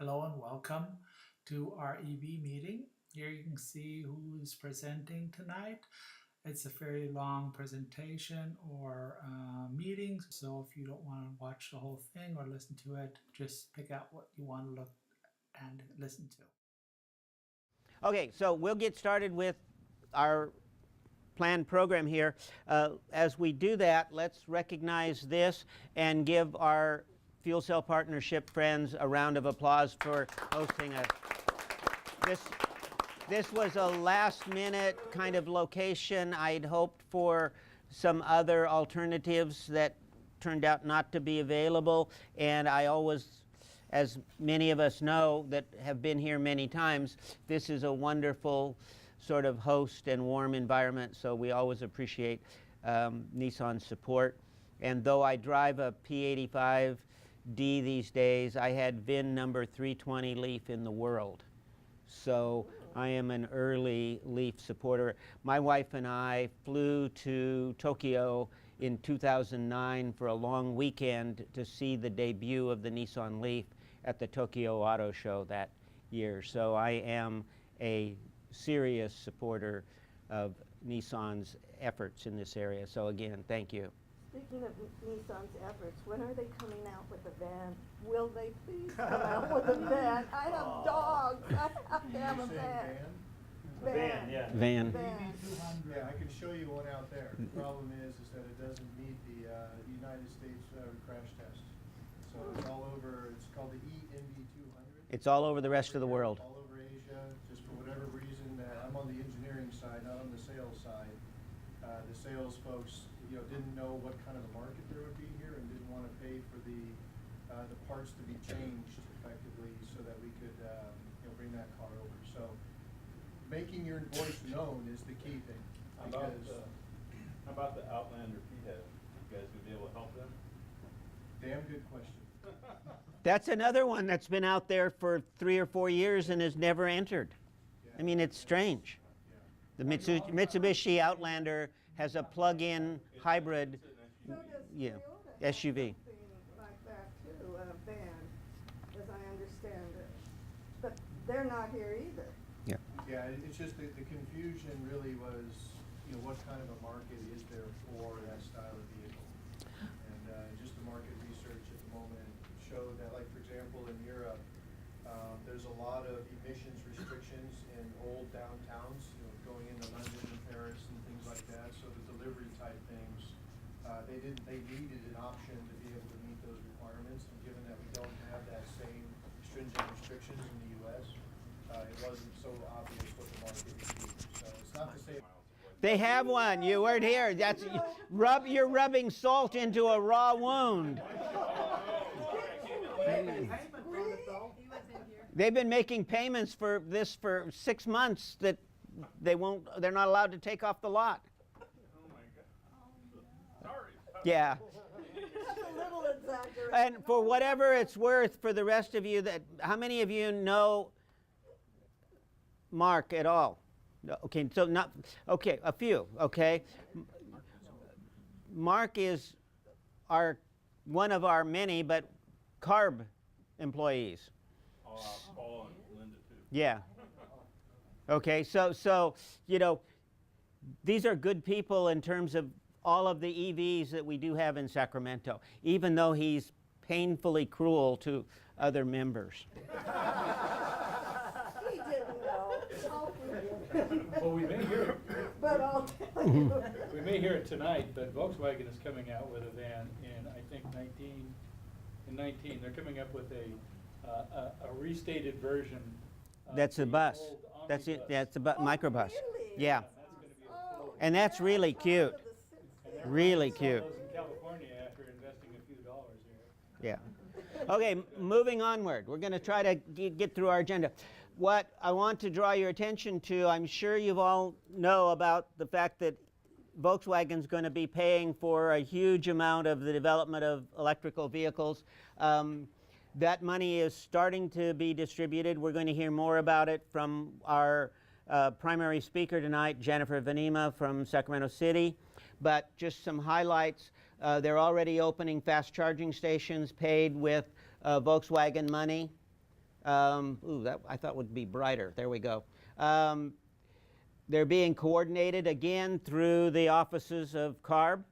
Hello and welcome to our EV meeting. Here you can see who is presenting tonight. It's a fairly long presentation or meeting, so if you don't want to watch the whole thing or listen to it, just pick out what you want to look and listen to. Okay, so we'll get started with our planned program here. As we do that, let's recognize this and give our Fuel Cell Partnership friends a round of applause for hosting us. This was a last-minute kind of location. I'd hoped for some other alternatives that turned out not to be available, and I always, as many of us know that have been here many times, this is a wonderful sort of host and warm environment, so we always appreciate Nissan's support. And though I drive a P85D these days, I had VIN number 320 Leaf in the world. So I am an early Leaf supporter. My wife and I flew to Tokyo in 2009 for a long weekend to see the debut of the Nissan Leaf at the Tokyo Auto Show that year. So I am a serious supporter of Nissan's efforts in this area. So again, thank you. Speaking of Nissan's efforts, when are they coming out with a van? Will they please come out with a van? I have dogs. I have to have a van. Van, yeah. Van. Yeah, I can show you one out there. The problem is that it doesn't meet the United States crash test. So it's all over, it's called the ENV200. It's all over the rest of the world. All over Asia, just for whatever reason. I'm on the engineering side, not on the sales side. The sales folks, didn't know what kind of a market there would be here and didn't want to pay for the parts to be changed effectively so that we could bring that car over. So making your voice known is the key thing. How about the Outlander PHEV? You guys would be able to help them? Damn good question. That's another one that's been out there for 3 or 4 years and has never entered. I mean, it's strange. The Mitsubishi Outlander has a plug-in hybrid SUV. Like that too, a van, as I understand it. But they're not here either. Yeah. Yeah, it's just the confusion really was, what kind of a market is there for that style of vehicle? And just the market research at the moment showed that, like, for example, in Europe, there's a lot of emissions restrictions in old downtowns, going into London and Paris and things like that. So the delivery type things, they needed an option to be able to meet those requirements. And given that we don't have that same stringent restrictions in the U.S., it wasn't so obvious what the market would be. So it's not the same. They have one. You weren't here. That's you're rubbing salt into a raw wound. They've been making payments for this for 6 months that they're not allowed to take off the lot. Oh my God. Sorry. Yeah. That's a little exaggerated. And for whatever it's worth, for the rest of you, how many of you know Mark at all? Okay, so a few, okay. Mark is one of our many, but CARB employees. Paul and Linda too. Yeah. Okay, so these are good people in terms of all of the EVs that we do have in Sacramento, even though he's painfully cruel to other members. He didn't know. I'll forgive him. Well, we may hear it. But I'll tell you. We may hear it tonight, but Volkswagen is coming out with a van in, I think, 19. They're coming up with a restated version. That's a bus. That's it. That's a microbus. Really? Yeah. That's going to be a full. And that's really cute. Really cute. Those in California after investing a few dollars here. Yeah. Okay, moving onward. We're going to try to get through our agenda. What I want to draw your attention to, I'm sure you all know about the fact that Volkswagen's going to be paying for a huge amount of the development of electrical vehicles. That money is starting to be distributed. We're going to hear more about it from our primary speaker tonight, Jennifer Vanema from Sacramento City. But just some highlights. They're already opening fast charging stations paid with Volkswagen money. That I thought would be brighter. There we go. They're being coordinated again through the offices of CARB,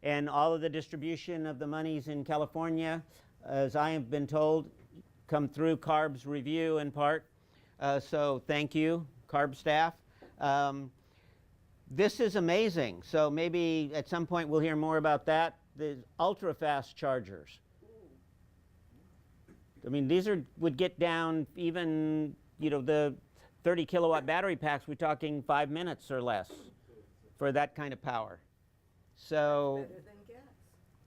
and all of the distribution of the monies in California, as I have been told, come through CARB's review in part. So thank you, CARB staff. This is amazing. So maybe at some point we'll hear more about that. The ultra-fast chargers. I mean, these would get down even, the 30 kilowatt battery packs. We're talking 5 minutes or less for that kind of power. So, Better than gas.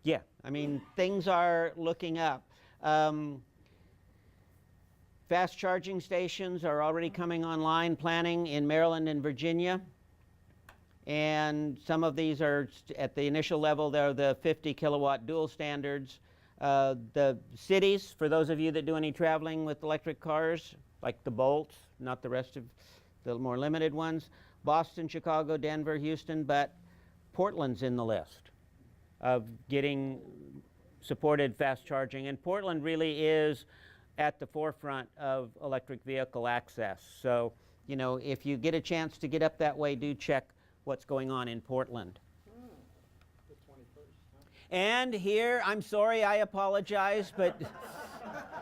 yeah, I mean, things are looking up. Fast charging stations are already coming online, planning in Maryland and Virginia. And some of these are at the initial level, they're the 50 kilowatt dual standards. The cities, for those of you that do any traveling with electric cars, like the Bolt, not the rest of the more limited ones, Boston, Chicago, Denver, Houston, but Portland's in the list of getting supported fast charging. And Portland really is at the forefront of electric vehicle access. So, if you get a chance to get up that way, do check what's going on in Portland. The 21st, huh? And here, I'm sorry, I apologize, but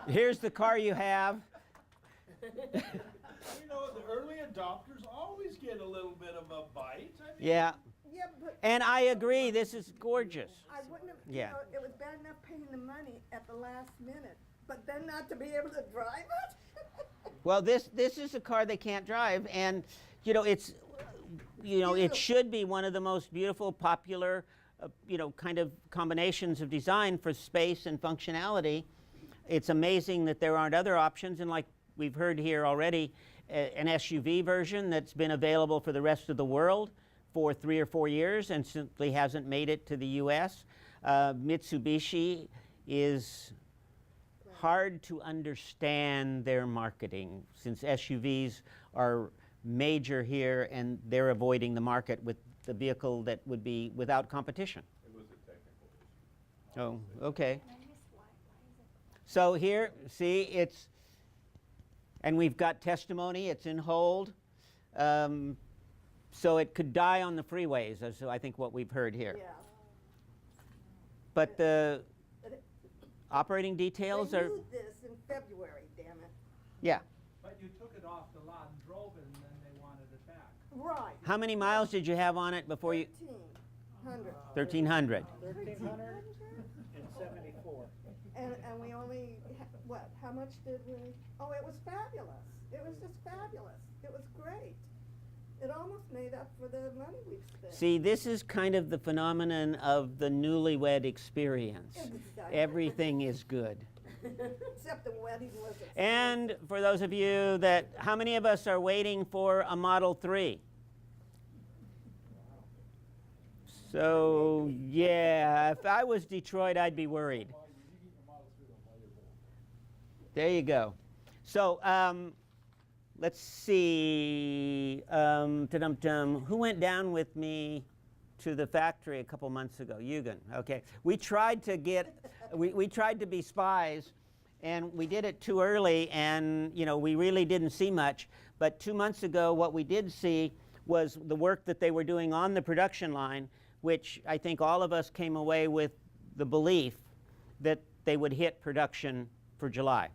here's the car you have. The early adopters always get a little bit of a bite. Yeah, Yeah, but and I agree, this is gorgeous. I wouldn't have, Yeah. it was bad enough paying the money at the last minute, but then not to be able to drive it? Well, this is a car they can't drive, and it's it should be one of the most beautiful, popular, kind of combinations of design for space and functionality. It's amazing that there aren't other options, and like we've heard here already, an SUV version that's been available for the rest of the world for 3 or 4 years and simply hasn't made it to the U.S. Mitsubishi is hard to understand their marketing, since SUVs are major here and they're avoiding the market with the vehicle that would be without competition. It was a technical issue. Oh, okay. So here, see, and we've got testimony, it's in hold. So it could die on the freeways, is I think what we've heard here. Yeah. But the operating details They are, knew this in February, damn it. yeah. But you took it off the lot and drove it, and then they wanted it back. Right. How many miles did you have on it before you? 1,300. 1,300. 1,300 and 74. And we only, how much did we? Oh, it was fabulous. It was just fabulous. It was great. It almost made up for the money we've spent. See, this is kind of the phenomenon of the newlywed experience. Exactly. Everything is good. Except the wedding was expensive. And for those of you that, how many of us are waiting for a Model 3? So, yeah, if I was Detroit, I'd be worried. There you go. So, let's see. Who went down with me to the factory a couple months ago? Eugen. Okay. We tried to get, we tried to be spies, and we did it too early, and we really didn't see much. But 2 months ago, what we did see was the work that they were doing on the production line, which I think all of us came away with the belief that they would hit production for July,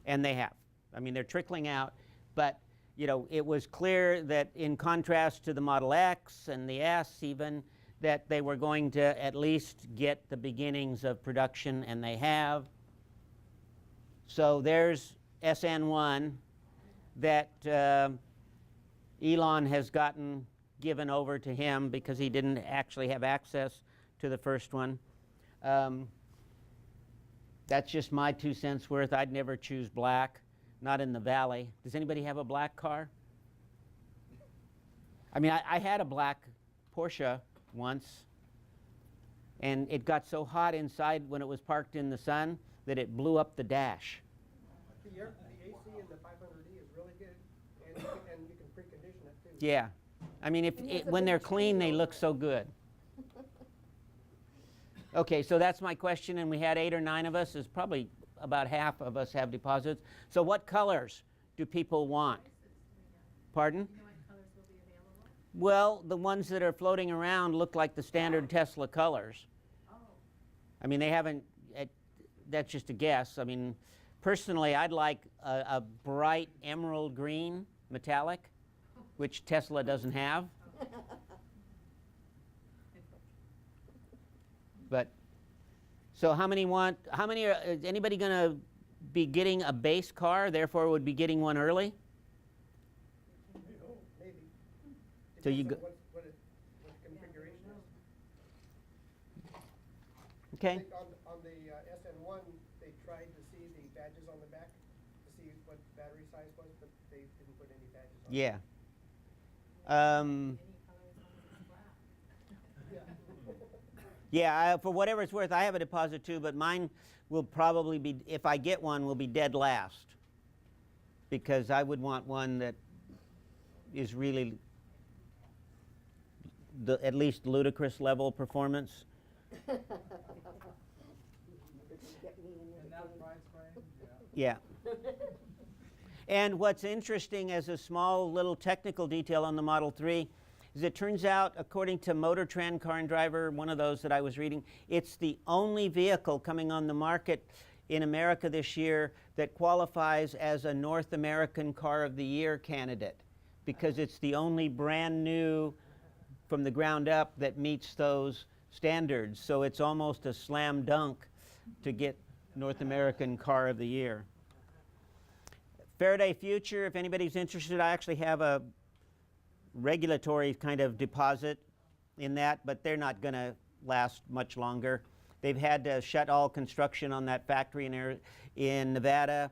and they have. I mean, they're trickling out, but it was clear that in contrast to the Model X and the S even, that they were going to at least get the beginnings of production, and they have. So there's SN1 that Elon has given over to him because he didn't actually have access to the first one. That's just my 2 cents worth. I'd never choose black. Not in the valley. Does anybody have a black car? I mean, I had a black Porsche once, and it got so hot inside when it was parked in the sun that it blew up the dash. The AC in the 500D is really good, and you can precondition it too. Yeah. I mean, when they're clean, they look so good. Okay, so that's my question, and we had 8 or 9 of us. There's probably about half of us have deposits. So what colors do people want? Pardon? Well, the ones that are floating around look like the standard Tesla colors. I mean, they haven't, that's just a guess. I mean, personally, I'd like a bright emerald green metallic, which Tesla doesn't have. But, so how many is anybody going to be getting a base car, therefore would be getting one early? Maybe. So you Depends go, on what the configuration is. okay. I think on the SN1, they tried to see the badges on the back to see what battery size was, but they didn't put any badges on. Yeah. Yeah, for whatever it's worth, I have a deposit too, but mine will probably be, if I get one, will be dead last. Because I would want one that is really at least ludicrous level performance. But you get me in In there. that price range, yeah. Yeah. And what's interesting as a small little technical detail on the Model 3 is it turns out, according to Motor Trend Car and Driver, one of those that I was reading, it's the only vehicle coming on the market in America this year that qualifies as a North American Car of the Year candidate, because it's the only brand new from the ground up that meets those standards. So it's almost a slam dunk to get North American Car of the Year. Faraday Future, if anybody's interested, I actually have a regulatory kind of deposit in that, but they're not going to last much longer. They've had to shut all construction on that factory in Nevada.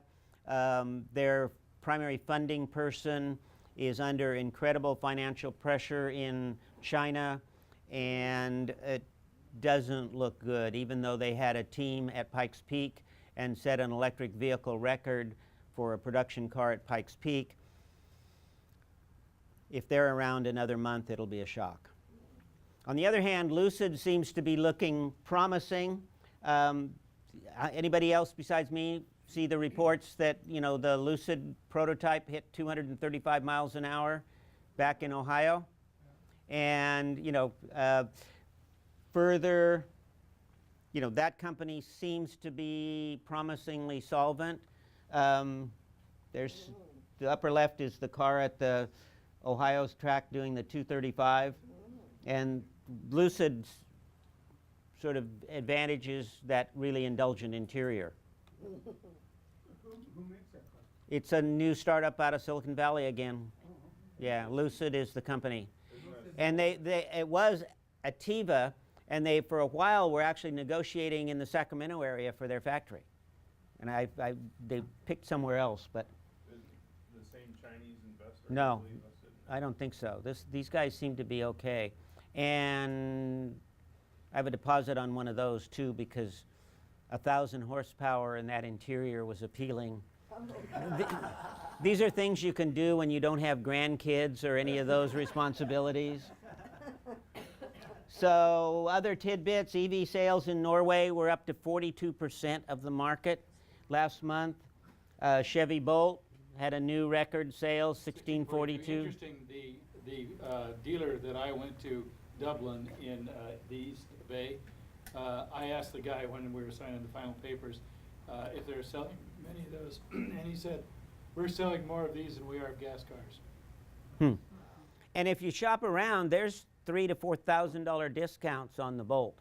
Their primary funding person is under incredible financial pressure in China, and it doesn't look good, even though they had a team at Pikes Peak and set an electric vehicle record for a production car at Pikes Peak. If they're around another month, it'll be a shock. On the other hand, Lucid seems to be looking promising. Anybody else besides me see the reports that, you know, the Lucid prototype hit 235 miles an hour back in Ohio? And, you know, further, you know, that company seems to be promisingly solvent. There's the upper left is the car at the Ohio's track doing the 235, and Lucid's sort of advantages that really indulgent interior. Who makes that car? It's a new startup out of Silicon Valley again. Yeah, Lucid is the company. And it was Ativa, and they for a while were actually negotiating in the Sacramento area for their factory. And they picked somewhere else, but The same Chinese investor? No. I believe, I don't think so. These guys seem to be okay. And I have a deposit on one of those too, because 1,000 horsepower in that interior was appealing. These are things you can do when you don't have grandkids or any of those responsibilities. So other tidbits, EV sales in Norway were up to 42% of the market last month. Chevy Bolt had a new record sales, 1642. Interesting, the dealer that I went to, Dublin in the East Bay, I asked the guy when we were signing the final papers if they were selling many of those, and he said, we're selling more of these than we are of gas cars. And if you shop around, there's $3,000 to $4,000 discounts on the Bolt.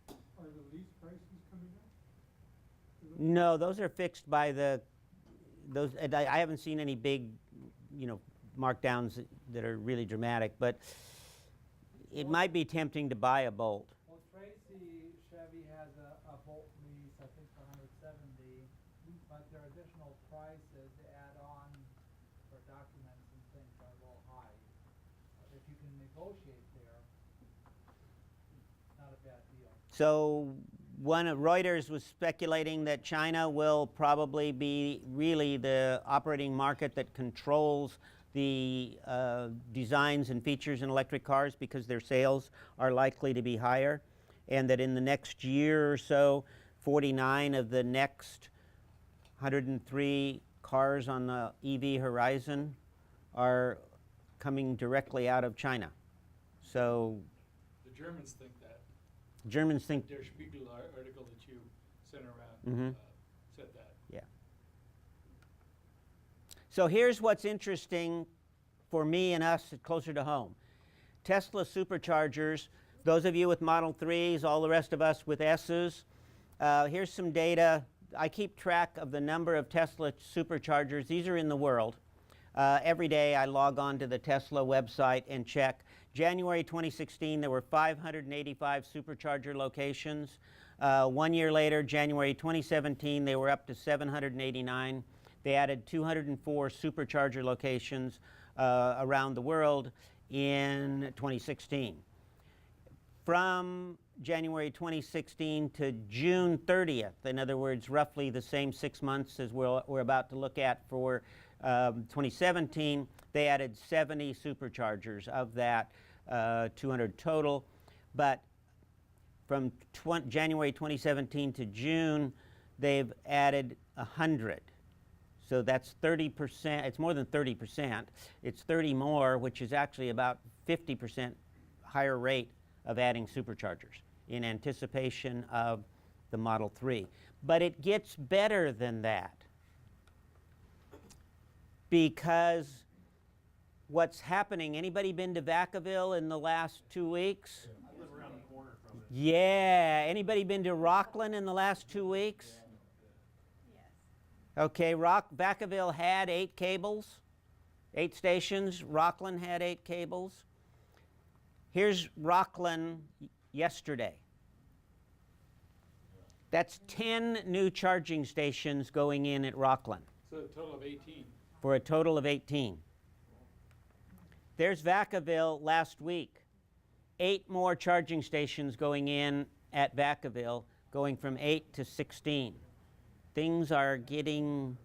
Are the lease prices coming up? No, those are fixed by those. I haven't seen any big, you know, markdowns that are really dramatic, but it might be tempting to buy a Bolt. Well, Tracy Chevy has a Bolt lease, I think for $170, but their additional prices to add on for documents and things are a little high. If you can negotiate there, not a bad deal. So one of Reuters was speculating that China will probably be really the operating market that controls the designs and features in electric cars, because their sales are likely to be higher, and that in the next year or so, 49 of the next 103 cars on the EV horizon are coming directly out of China. So The Germans think that. Germans think, Der Spiegel article that you sent around Mhm. said that. yeah. So here's what's interesting for me and us closer to home. Tesla Superchargers, those of you with Model 3s, all the rest of us with S's, here's some data. I keep track of the number of Tesla Superchargers. These are in the world. Every day I log on to the Tesla website and check. January 2016, there were 585 Supercharger locations. 1 year later, January 2017, they were up to 789. They added 204 Supercharger locations around the world in 2016. From January 2016 to June 30th, in other words, roughly the same 6 months as we're about to look at for 2017, they added 70 Superchargers of that 200 total. But from January 2017 to June, they've added 100. So that's 30%, it's more than 30%. It's 30 more, which is actually about 50% higher rate of adding Superchargers in anticipation of the Model 3. But it gets better than that, because what's happening, anybody been to Vacaville in the last 2 weeks? I live around the corner from it. Yeah, anybody been to Rockland in the last 2 weeks? Okay, Vacaville had 8 cables, 8 stations. Rockland had 8 cables. Here's Rockland yesterday. That's 10 new charging stations going in at Rockland So a total of 18. for a total of 18. There's Vacaville last week. 8 more charging stations going in at Vacaville, going from 8 to 16. Things are getting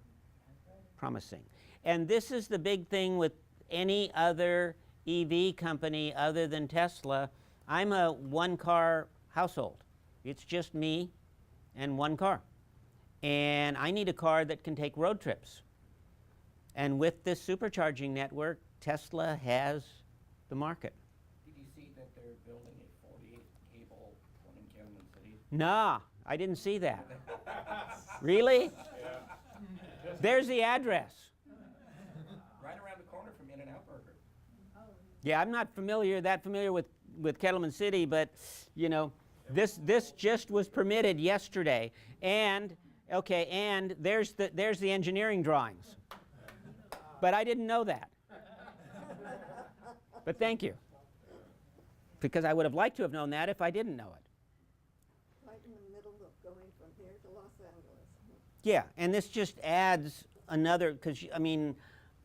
promising. And this is the big thing with any other EV company other than Tesla. I'm a one-car household. It's just me and one car. And I need a car that can take road trips. And with this supercharging network, Tesla has the market. Did you see that they're building a 48 cable one in Calumet City? Nah, I didn't see that. Really? There's the address. Right around the corner from In-N-Out Burger. Yeah, I'm not that familiar with Kettleman City, but you know, this just was permitted yesterday. And okay, and there's the engineering drawings. But I didn't know that. But thank you. Because I would have liked to have known that if I didn't know it. Right in the middle of going from here to Los Angeles. Yeah, and this just adds another, because I mean,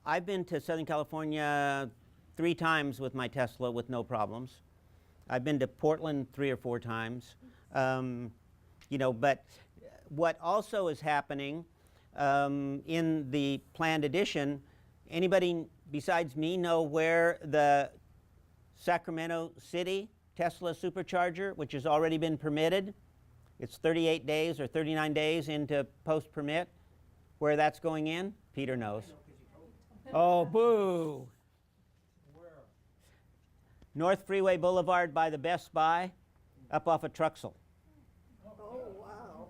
I've been to Southern California 3 times with my Tesla with no problems. I've been to Portland 3 or 4 times. You know, but what also is happening in the planned addition, anybody besides me know where the Sacramento City Tesla Supercharger, which has already been permitted, it's 38 days or 39 days into post-permit, where that's going in? Peter knows. Oh, boo. Where? North Freeway Boulevard by the Best Buy, up off of Truxell. Oh, wow.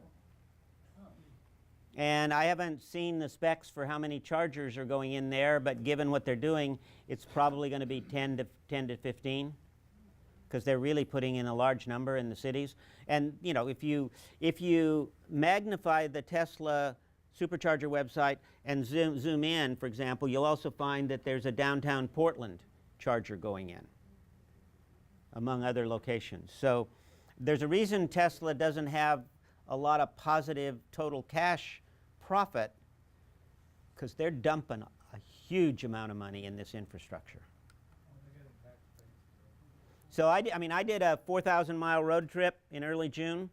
And I haven't seen the specs for how many chargers are going in there, but given what they're doing, it's probably going to be 10 to 15, because they're really putting in a large number in the cities. And you know, if you magnify the Tesla Supercharger website and zoom in, for example, you'll also find that there's a downtown Portland charger going in, among other locations. So there's a reason Tesla doesn't have a lot of positive total cash profit, because they're dumping a huge amount of money in this infrastructure. So I did a 4,000-mile road trip in early June,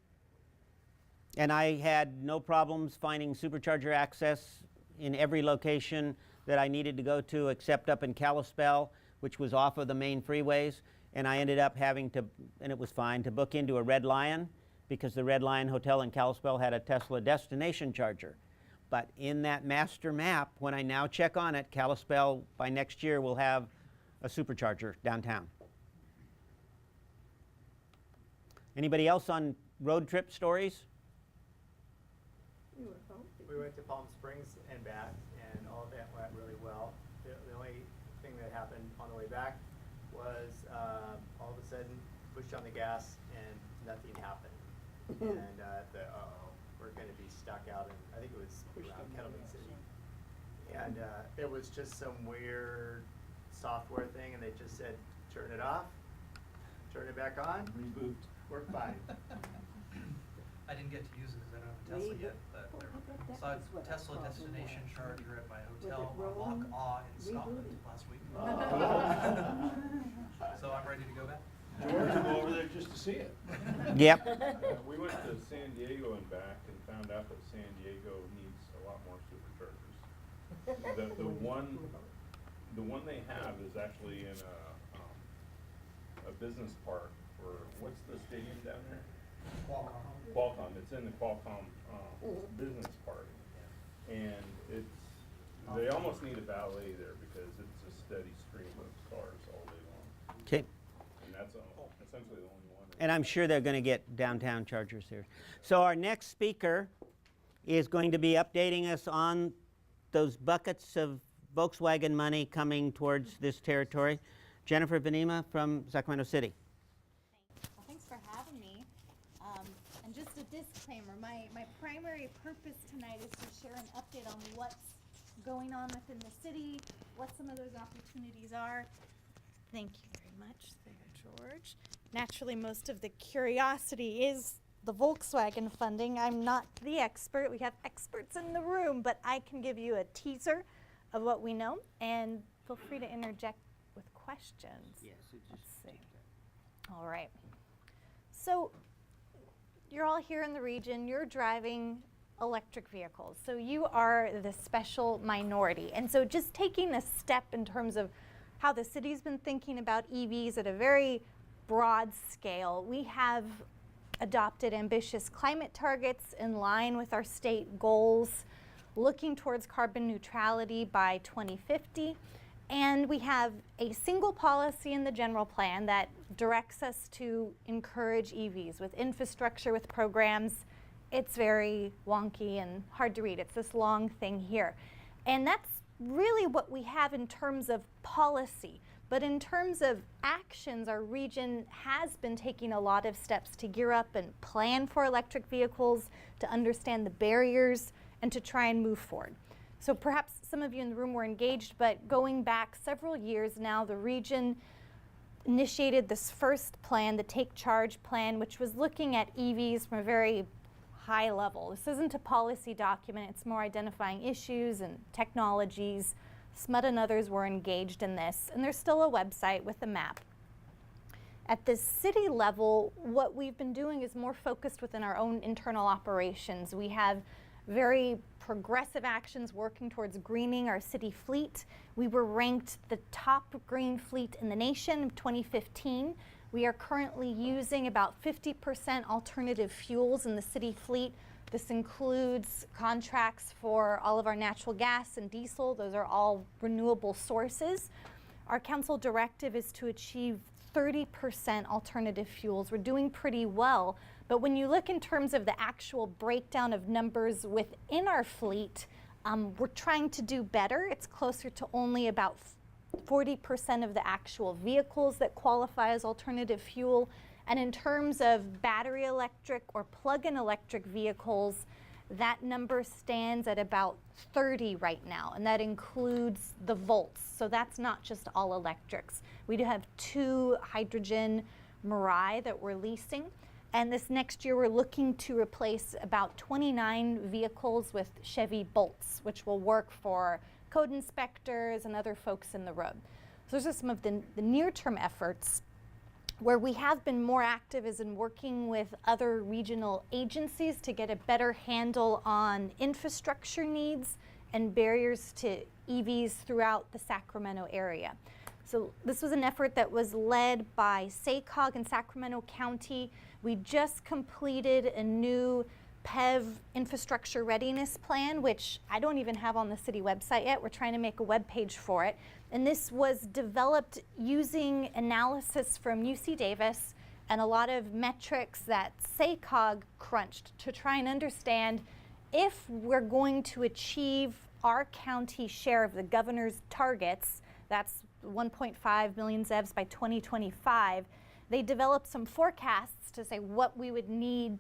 and I had no problems finding supercharger access in every location that I needed to go to, except up in Kalispell, which was off of the main freeways. And I ended up having to, and it was fine, to book into a Red Lion because the Red Lion Hotel in Kalispell had a Tesla destination charger. But in that master map, when I now check on it, Kalispell by next year will have a supercharger downtown. Anybody else on road trip stories? You were home. We went to Palm Springs and back, and all of that went really well. The only thing that happened on the way back was all of a sudden pushed on the gas and nothing happened. And uh-oh, we're going to be stuck out in, I think it was around Kettleman City. And it was just some weird software thing, and they just said, turn it off, turn it back on, Reboot. we're fine. I didn't get to use it because I don't have a Tesla yet, but saw a Tesla destination charger at my hotel on Loch Awe in Scotland last week. So I'm ready to go back. George will go over there just to see it. Yep. We went to San Diego and back and found out that San Diego needs a lot more superchargers. The one they have is actually in a business park for, what's the stadium down there? Qualcomm. It's in the Qualcomm business park, and they almost need a valet there because it's a steady stream of cars all day long. Okay. And that's essentially the only one. And I'm sure they're going to get downtown chargers here. So our next speaker is going to be updating us on those buckets of Volkswagen money coming towards this territory. Jennifer Benema from Sacramento City. Well, thanks for having me. And just a disclaimer, my primary purpose tonight is to share an update on what's going on within the city, what some of those opportunities are. Thank you very much there, George. Naturally, most of the curiosity is the Volkswagen funding. I'm not the expert. We have experts in the room, but I can give you a teaser of what we know, and feel free to interject with questions. Yes, let's see. All right. So you're all here in the region. You're driving electric vehicles. So you are the special minority. And so just taking a step in terms of how the city's been thinking about EVs at a very broad scale, we have adopted ambitious climate targets in line with our state goals, looking towards carbon neutrality by 2050. And we have a single policy in the general plan that directs us to encourage EVs with infrastructure, with programs. It's very wonky and hard to read. It's this long thing here. And that's really what we have in terms of policy. But in terms of actions, our region has been taking a lot of steps to gear up and plan for electric vehicles, to understand the barriers, and to try and move forward. So perhaps some of you in the room were engaged, but going back several years now, the region initiated this first plan, the Take Charge plan, which was looking at EVs from a very high level. This isn't a policy document, it's more identifying issues and technologies. SMUD and others were engaged in this, and there's still a website with a map. At the city level, what we've been doing is more focused within our own internal operations. We have very progressive actions working towards greening our city fleet. We were ranked the top green fleet in the nation in 2015. We are currently using about 50% alternative fuels in the city fleet. This includes contracts for all of our natural gas and diesel. Those are all renewable sources. Our council directive is to achieve 30% alternative fuels. We're doing pretty well. But when you look in terms of the actual breakdown of numbers within our fleet, we're trying to do better. It's closer to only about 40% of the actual vehicles that qualify as alternative fuel. And in terms of battery electric or plug-in electric vehicles, that number stands at about 30 right now, and that includes the Volts. So that's not just all electrics. We do have 2 hydrogen Mirai that we're leasing. And this next year, we're looking to replace about 29 vehicles with Chevy Bolts, which will work for code inspectors and other folks in the road. So those are some of the near-term efforts. Where we have been more active is in working with other regional agencies to get a better handle on infrastructure needs and barriers to EVs throughout the Sacramento area. So this was an effort that was led by SACOG in Sacramento County. We just completed a new PEV infrastructure readiness plan, which I don't even have on the city website yet. We're trying to make a web page for it. And this was developed using analysis from UC Davis and a lot of metrics that SACOG crunched to try and understand if we're going to achieve our county share of the governor's targets, that's 1.5 million ZEVs by 2025, they developed some forecasts to say what we would need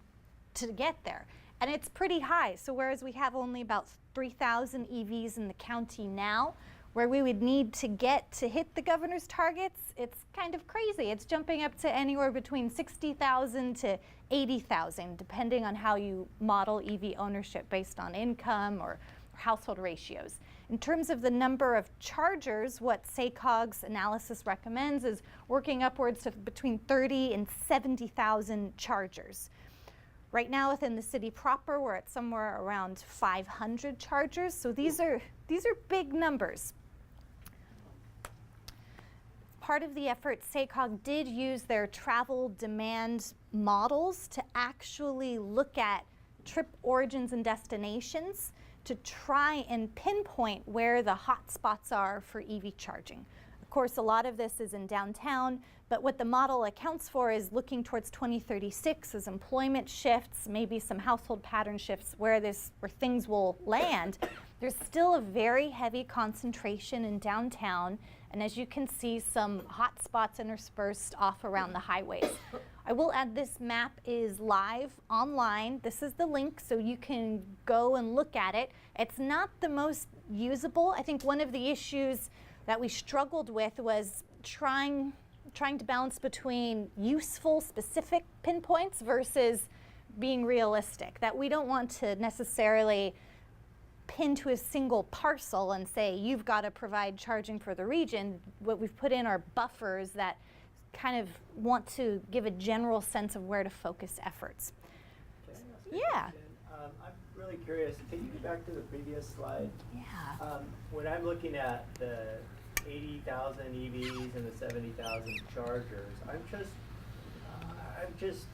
to get there. And it's pretty high. So whereas we have only about 3,000 EVs in the county now, where we would need to get to hit the governor's targets, it's kind of crazy. It's jumping up to anywhere between 60,000 to 80,000, depending on how you model EV ownership based on income or household ratios. In terms of the number of chargers, what SACOG's analysis recommends is working upwards to between 30 and 70,000 chargers. Right now within the city proper, we're at somewhere around 500 chargers. So these are big numbers. Part of the effort, SACOG did use their travel demand models to actually look at trip origins and destinations to try and pinpoint where the hot spots are for EV charging. Of course, a lot of this is in downtown, but what the model accounts for is looking towards 2036 as employment shifts, maybe some household pattern shifts where things will land. There's still a very heavy concentration in downtown, and as you can see, some hot spots interspersed off around the highways. I will add this map is live online. This is the link, so you can go and look at it. It's not the most usable. I think one of the issues that we struggled with was trying to balance between useful, specific pinpoints versus being realistic, that we don't want to necessarily pin to a single parcel and say, you've got to provide charging for the region. What we've put in are buffers that kind of want to give a general sense of where to focus efforts. Can I ask a Yeah. question? I'm really curious. Can you go back to the previous slide? Yeah. When I'm looking at the 80,000 EVs and the 70,000 chargers, I'm just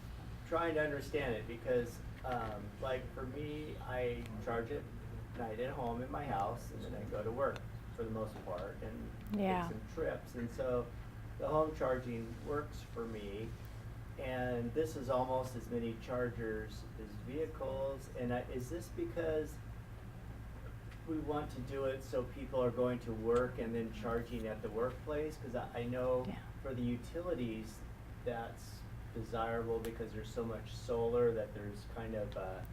trying to understand it because, like for me, I charge it night at home in my house, and then I go to work for the most part and Yeah. take some trips, and so the home charging works for me. And this is almost as many chargers as vehicles. And is this because we want to do it so people are going to work and then charging at the workplace? Because I know Yeah. for the utilities, that's desirable because there's so much solar that there's kind of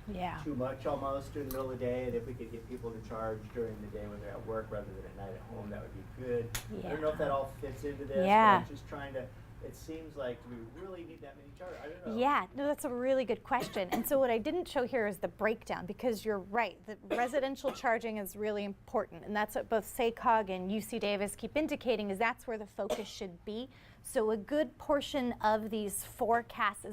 Yeah. too much almost during the middle of the day. And if we could get people to charge during the day when they're at work rather than at night at home, that would be good. I don't know if that all fits into this, Yeah. but I'm just trying to, it seems like we really need that many chargers. I don't know. Yeah, no, that's a really good question. And so what I didn't show here is the breakdown, because you're right, the residential charging is really important, and that's what both SACOG and UC Davis keep indicating, is that's where the focus should be. So a good portion of these forecasts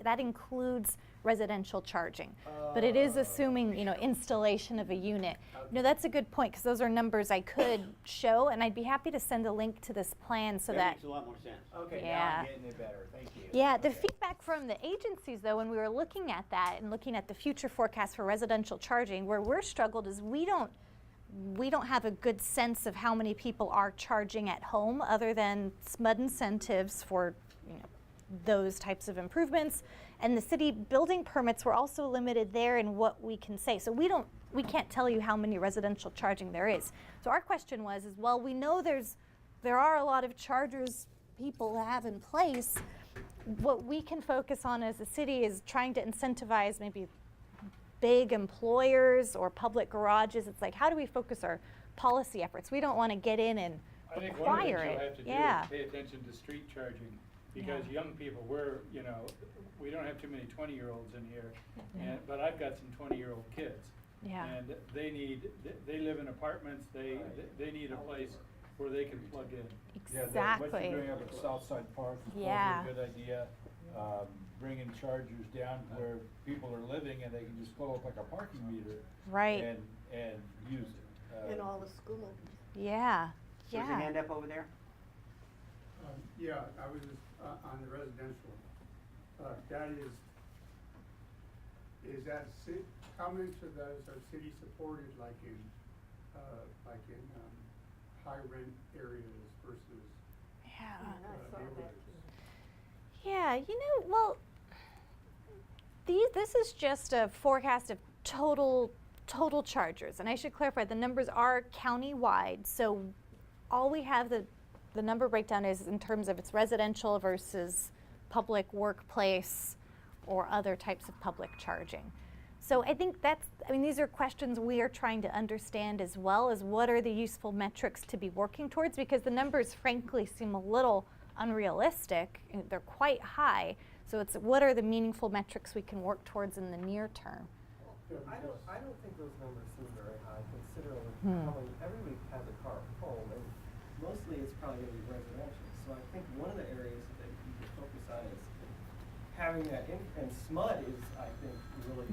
that includes residential charging, but it is assuming, installation of a unit. No, that's a good point, because those are numbers I could show, and I'd be happy to send a link to this plan so that makes a lot more sense. Okay, now Yeah. I'm getting it better. Thank you. Yeah, the Okay. feedback from the agencies, though, when we were looking at that and looking at the future forecast for residential charging, where we're struggled is we don't have a good sense of how many people are charging at home, other than SMUD incentives for those types of improvements. And the city building permits were also limited there in what we can say. So we can't tell you how many residential charging there is. So our question was, well, we know there are a lot of chargers people have in place. What we can focus on as a city is trying to incentivize maybe big employers or public garages. It's like, how do we focus our policy efforts? We don't want to get in and I think one of the things require you'll it. have to do Yeah. is pay attention to street charging, because young people, we don't have too many 20-year-olds in here, but I've got some 20-year-old kids. Yeah. And they live in apartments, they need a place where they can plug in. Exactly. What you're doing up at Southside Park is Yeah. probably a good idea. Bringing chargers down where people are living and they can just pull up like a parking meter. Right. And use it. In all the schools. Yeah. There's a hand up over there. Yeah, I was just, on the residential. That is that how much of those are city supported, like in high rent areas versus Yeah. neighborhoods? Yeah, well, this is just a forecast of total chargers, and I should clarify the numbers are county-wide. So all we have the number breakdown is in terms of its residential versus public workplace or other types of public charging. So I think these are questions we are trying to understand, as well as what are the useful metrics to be working towards, because the numbers frankly seem a little unrealistic. They're quite high. So it's what are the meaningful metrics we can work towards in the near term. I don't think those numbers seem very high, considering how everybody has a car at home, and mostly it's probably going to be residential. So I think one of the areas that you could focus on is having that, and SMUD is, I think, really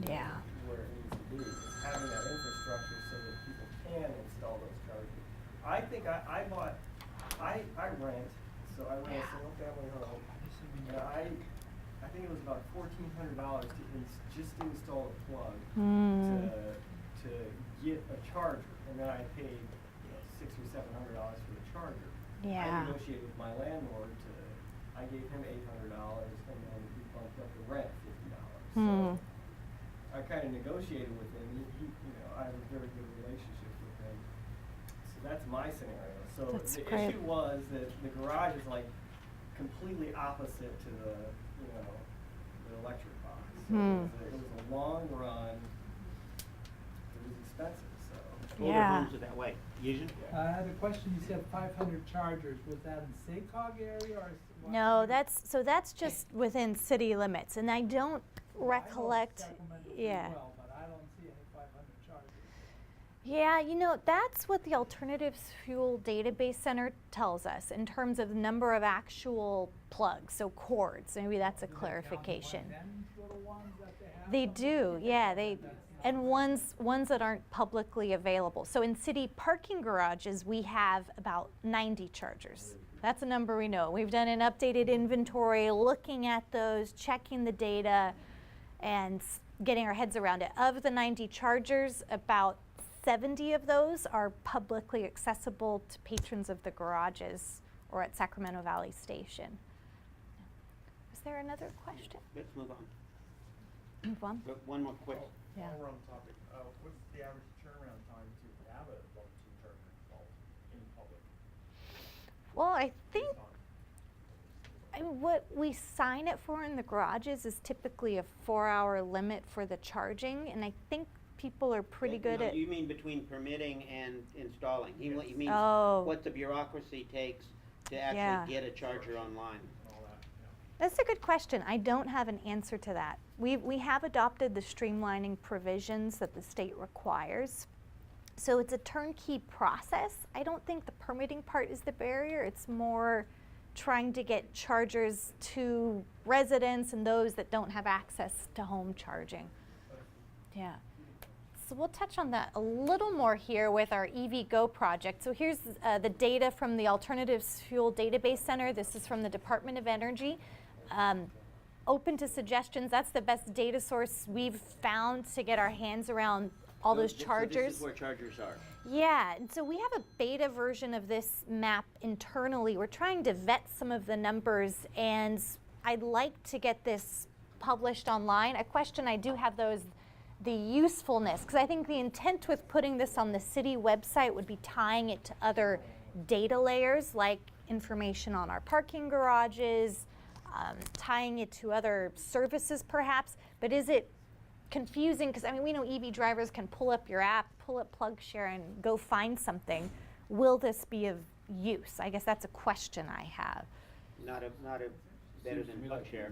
where it needs to be, is having that infrastructure so that people can install those chargers. I think I rent, so I rent a single family home, and I think it was about $1,400 to just install a plug to get a charger, and then I paid $600 or $700 for the charger. Yeah. I negotiated with my landlord I gave him $800, and then he bumped up the rent $50. So I kind of negotiated with him. I have a very good relationship with him. So that's my scenario. So the issue was that the garage is like completely opposite to the electric box. So it was a long run. It was expensive. So Older homes are that way. Yijin? I had a question. You said 500 chargers. Was that in SACOG area or? No, that's just within city limits, and I don't recollect. Well, but I don't see any 500 chargers. Yeah, that's what the Alternatives Fuel Database Center tells us in terms of the number of actual plugs, so cords. Maybe that's a clarification. They do, yeah. And ones that aren't publicly available. So in city parking garages, we have about 90 chargers. That's a number we know. We've done an updated inventory, looking at those, checking the data, and getting our heads around it. Of the 90 chargers, about 70 of those are publicly accessible to patrons of the garages or at Sacramento Valley Station. Is there another question? Let's move on. Move on. One more question. Yeah. While we're on the topic, what's the average turnaround time to have a level 2 charger installed in public? Well, I think what we sign it for in the garages is typically a 4-hour limit for the charging, and I think people are pretty good at. You mean between permitting and installing? He means what the bureaucracy takes to actually get a charger online. That's a good question. I don't have an answer to that. We have adopted the streamlining provisions that the state requires. So it's a turnkey process. I don't think the permitting part is the barrier. It's more trying to get chargers to residents and those that don't have access to home charging. Yeah. So we'll touch on that a little more here with our EV Go project. So here's the data from the Alternatives Fuel Database Center. This is from the Department of Energy. Open to suggestions. That's the best data source we've found to get our hands around all those chargers. So this is where chargers are. Yeah, and so we have a beta version of this map internally. We're trying to vet some of the numbers, and I'd like to get this published online. A question I do have, though, is the usefulness, because I think the intent with putting this on the city website would be tying it to other data layers, like information on our parking garages, tying it to other services perhaps, but is it confusing? Because we know EV drivers can pull up your app, pull up PlugShare, and go find something. Will this be of use? I guess that's a question I have. Not a better than PlugShare.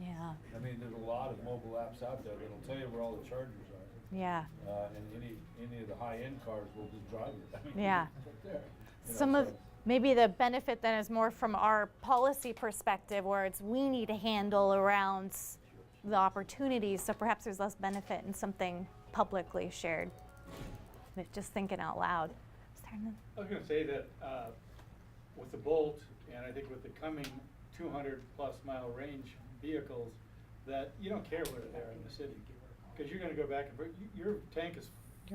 Yeah. There's a lot of mobile apps out there that'll tell you where all the chargers are. Yeah. And any of the high-end cars will just drive it. Yeah. It's right there. Some of maybe the benefit then is more from our policy perspective, where it's we need a handle around the opportunities, so perhaps there's less benefit in something publicly shared. Just thinking out loud. I was going to say that with the Bolt, and I think with the coming 200+ mile range vehicles, that you don't care where they are in the city, because you're going to go back and your tank is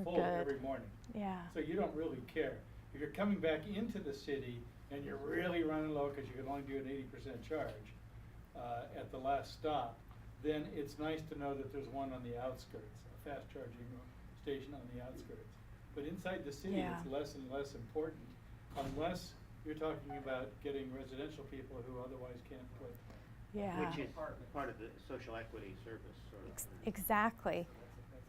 full every morning. Yeah. So you don't really care. If you're coming back into the city and you're really running low because you can only do an 80% charge at the last stop, then it's nice to know that there's one on the outskirts, a fast charging station on the outskirts. But inside the city, Yeah. it's less and less important, unless you're talking about getting residential people who otherwise can't afford. Yeah. Which is part of the social equity service, sort of. Exactly.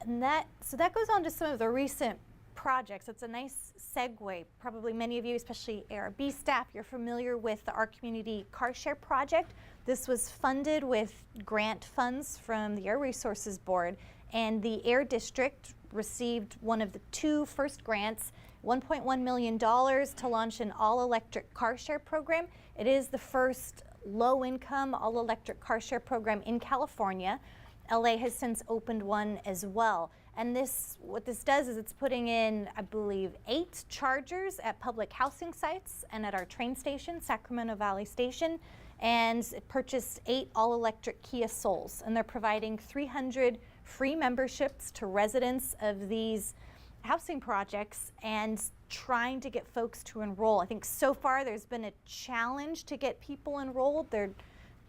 And so that goes on to some of the recent projects. It's a nice segue. Probably many of you, especially ARB staff, you're familiar with the Our Community Car Share project. This was funded with grant funds from the Air Resources Board, and the Air District received one of the 2 first grants, $1.1 million to launch an all-electric car share program. It is the first low-income all-electric car share program in California. LA has since opened one as well. And what this does is it's putting in, I believe, 8 chargers at public housing sites and at our train station, Sacramento Valley Station, and it purchased 8 all-electric Kia Souls. And they're providing 300 free memberships to residents of these housing projects and trying to get folks to enroll. I think so far there's been a challenge to get people enrolled. They're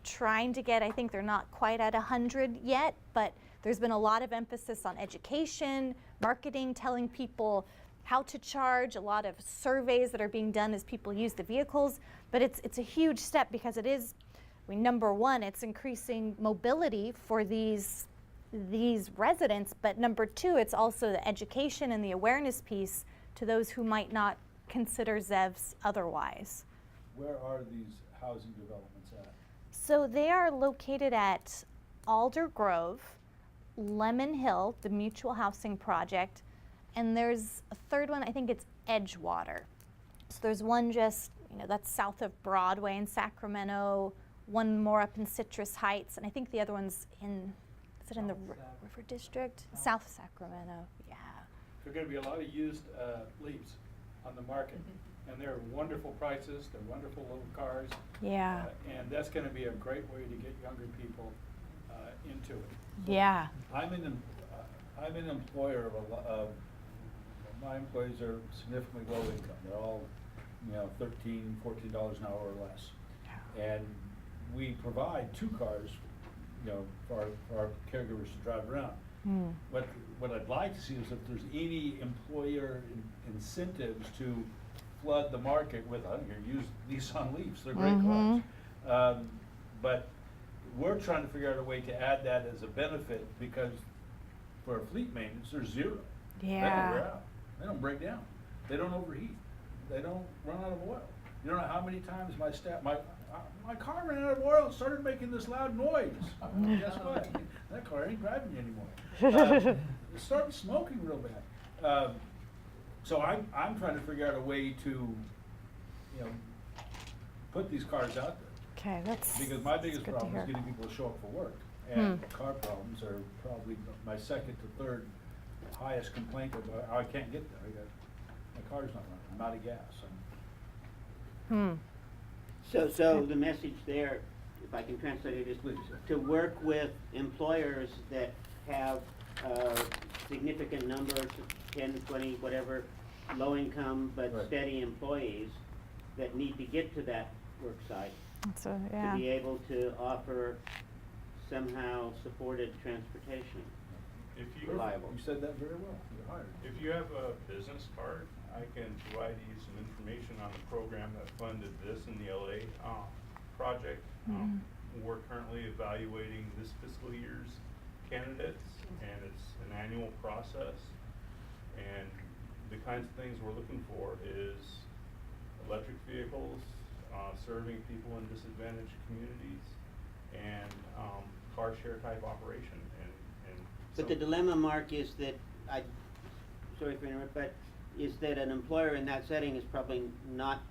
trying to get, I think they're not quite at 100 yet, but there's been a lot of emphasis on education, marketing, telling people how to charge, a lot of surveys that are being done as people use the vehicles. But it's a huge step because it is, number one, it's increasing mobility for these residents, but number 2, it's also the education and the awareness piece to those who might not consider ZEVs otherwise. Where are these housing developments at? So they are located at Alder Grove, Lemon Hill, the Mutual Housing Project, and there's a third one, I think it's Edgewater. So there's one just, that's south of Broadway in Sacramento, one more up in Citrus Heights, and I think the other one's in the River District? South Sacramento, yeah. There are going to be a lot of used Leafs on the market, and they're wonderful prices, they're wonderful little cars. Yeah. And that's going to be a great way to get younger people into it. Yeah. I'm an employer of my employees are significantly low income. They're all, $13, $14 an hour or less. And we provide 2 cars, for our caregivers to drive around. What I'd like to see is if there's any employer incentives to flood the market with, I don't care, use Nissan Leafs, they're great cars. But we're trying to figure out a way to add that as a benefit, because for fleet maintenance, there's 0. Yeah. They don't wear out. They don't break down. They don't overheat. They don't run out of oil. You don't know how many times my car ran out of oil and started making this loud noise. Guess what? That car ain't driving you anymore. It started smoking real bad. So I'm trying to figure out a way to, put these cars out there. Okay, because my biggest problem is getting people to show up for work, and car problems are probably my second to third highest complaint about I can't get there. My car's not running. I'm out of gas. So the message there, if I can translate it, is to work with employers that have significant numbers, 10, 20, whatever, low income but steady employees that need to get to that work site. So, yeah. To be able to offer somehow supported transportation. Reliable. You said that very well. You're hired. If you have a business card, I can provide you some information on the program that funded this in the LA project. We're currently evaluating this fiscal year's candidates, and it's an annual process. And the kinds of things we're looking for is electric vehicles, serving people in disadvantaged communities, and car share type operation. But the dilemma, Mark, is that, sorry for interrupting, but is that an employer in that setting is probably not.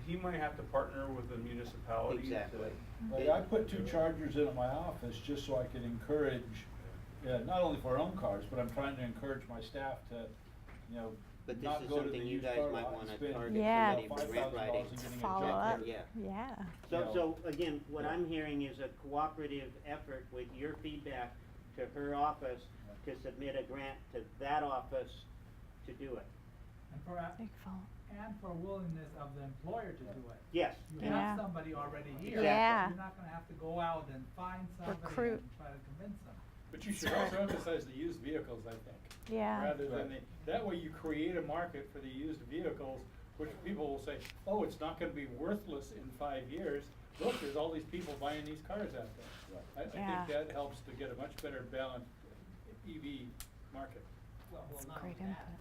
He might have to partner with the municipality. Exactly. Like I put 2 chargers in at my office just so I could encourage, not only for our own cars, but I'm trying to encourage my staff to, But this not is go to something the you used guys car might lot and wanna spend target Yeah. somebody with grant $5,000 writing. and getting a Follow job up. there. Yeah. Yeah. So, No. so again, what Yeah. I'm hearing is a cooperative effort with your feedback to her office to submit a grant to that office to do it. And for, Big fault. and for willingness of the employer to do it. Yes. You Yeah. have somebody already here. Yeah. You're not gonna have to go out and find somebody Recruit. and try to convince them. But you should also emphasize the used vehicles, I think. Yeah. Rather than the, that way you create a market for the used vehicles, which people will say, oh, it's not gonna be worthless in 5 years. Look, there's all these people buying these cars out there. I Yeah. think that helps to get a much better balanced EV market. Well, That's not great only that, input.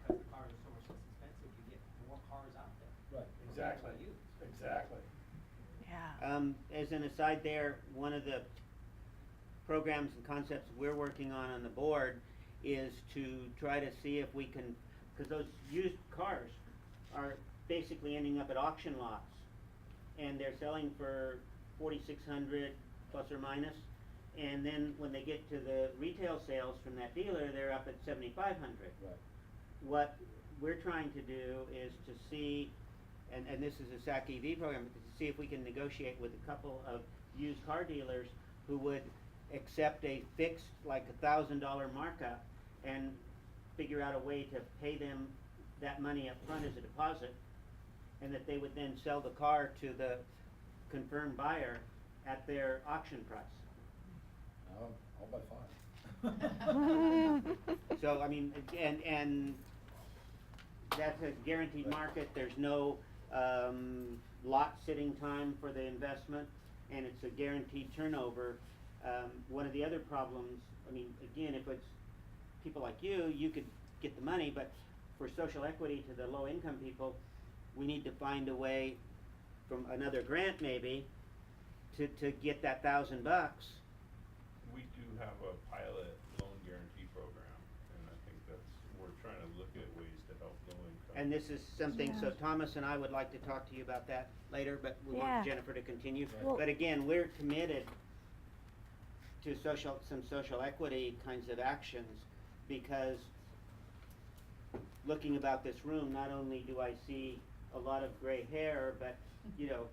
but because the cars are so much less expensive, you get more cars out there. Right. Exactly, exactly. Yeah. As an aside there, one of the programs and concepts we're working on the board is to try to see if we can, because those used cars are basically ending up at auction lots, and they're selling for $4,600 plus or minus, and then when they get to the retail sales from that dealer, they're up at $7,500. Right. What we're trying to do is to see, and this is a SacEV program, to see if we can negotiate with a couple of used car dealers who would accept a fixed, like $1,000 markup, and figure out a way to pay them that money up front as a deposit, and that they would then sell the car to the confirmed buyer at their auction price. I'll buy 5. So, I mean, and that's a guaranteed market, there's no lot sitting time for the investment, and it's a guaranteed turnover. One of the other problems, I mean, again, if it's people like you could get the money, but for social equity to the low income people, we need to find a way from another grant maybe to get that $1,000. We do have a pilot loan guarantee program, and I think we're trying to look at ways to help low income. And this is something, so Yeah. Thomas and I would like to talk to you about that later, but we Yeah. want Jennifer to continue. Well- But again, we're committed to some social equity kinds of actions, because looking about this room, not only do I see a lot of gray hair, but, you know,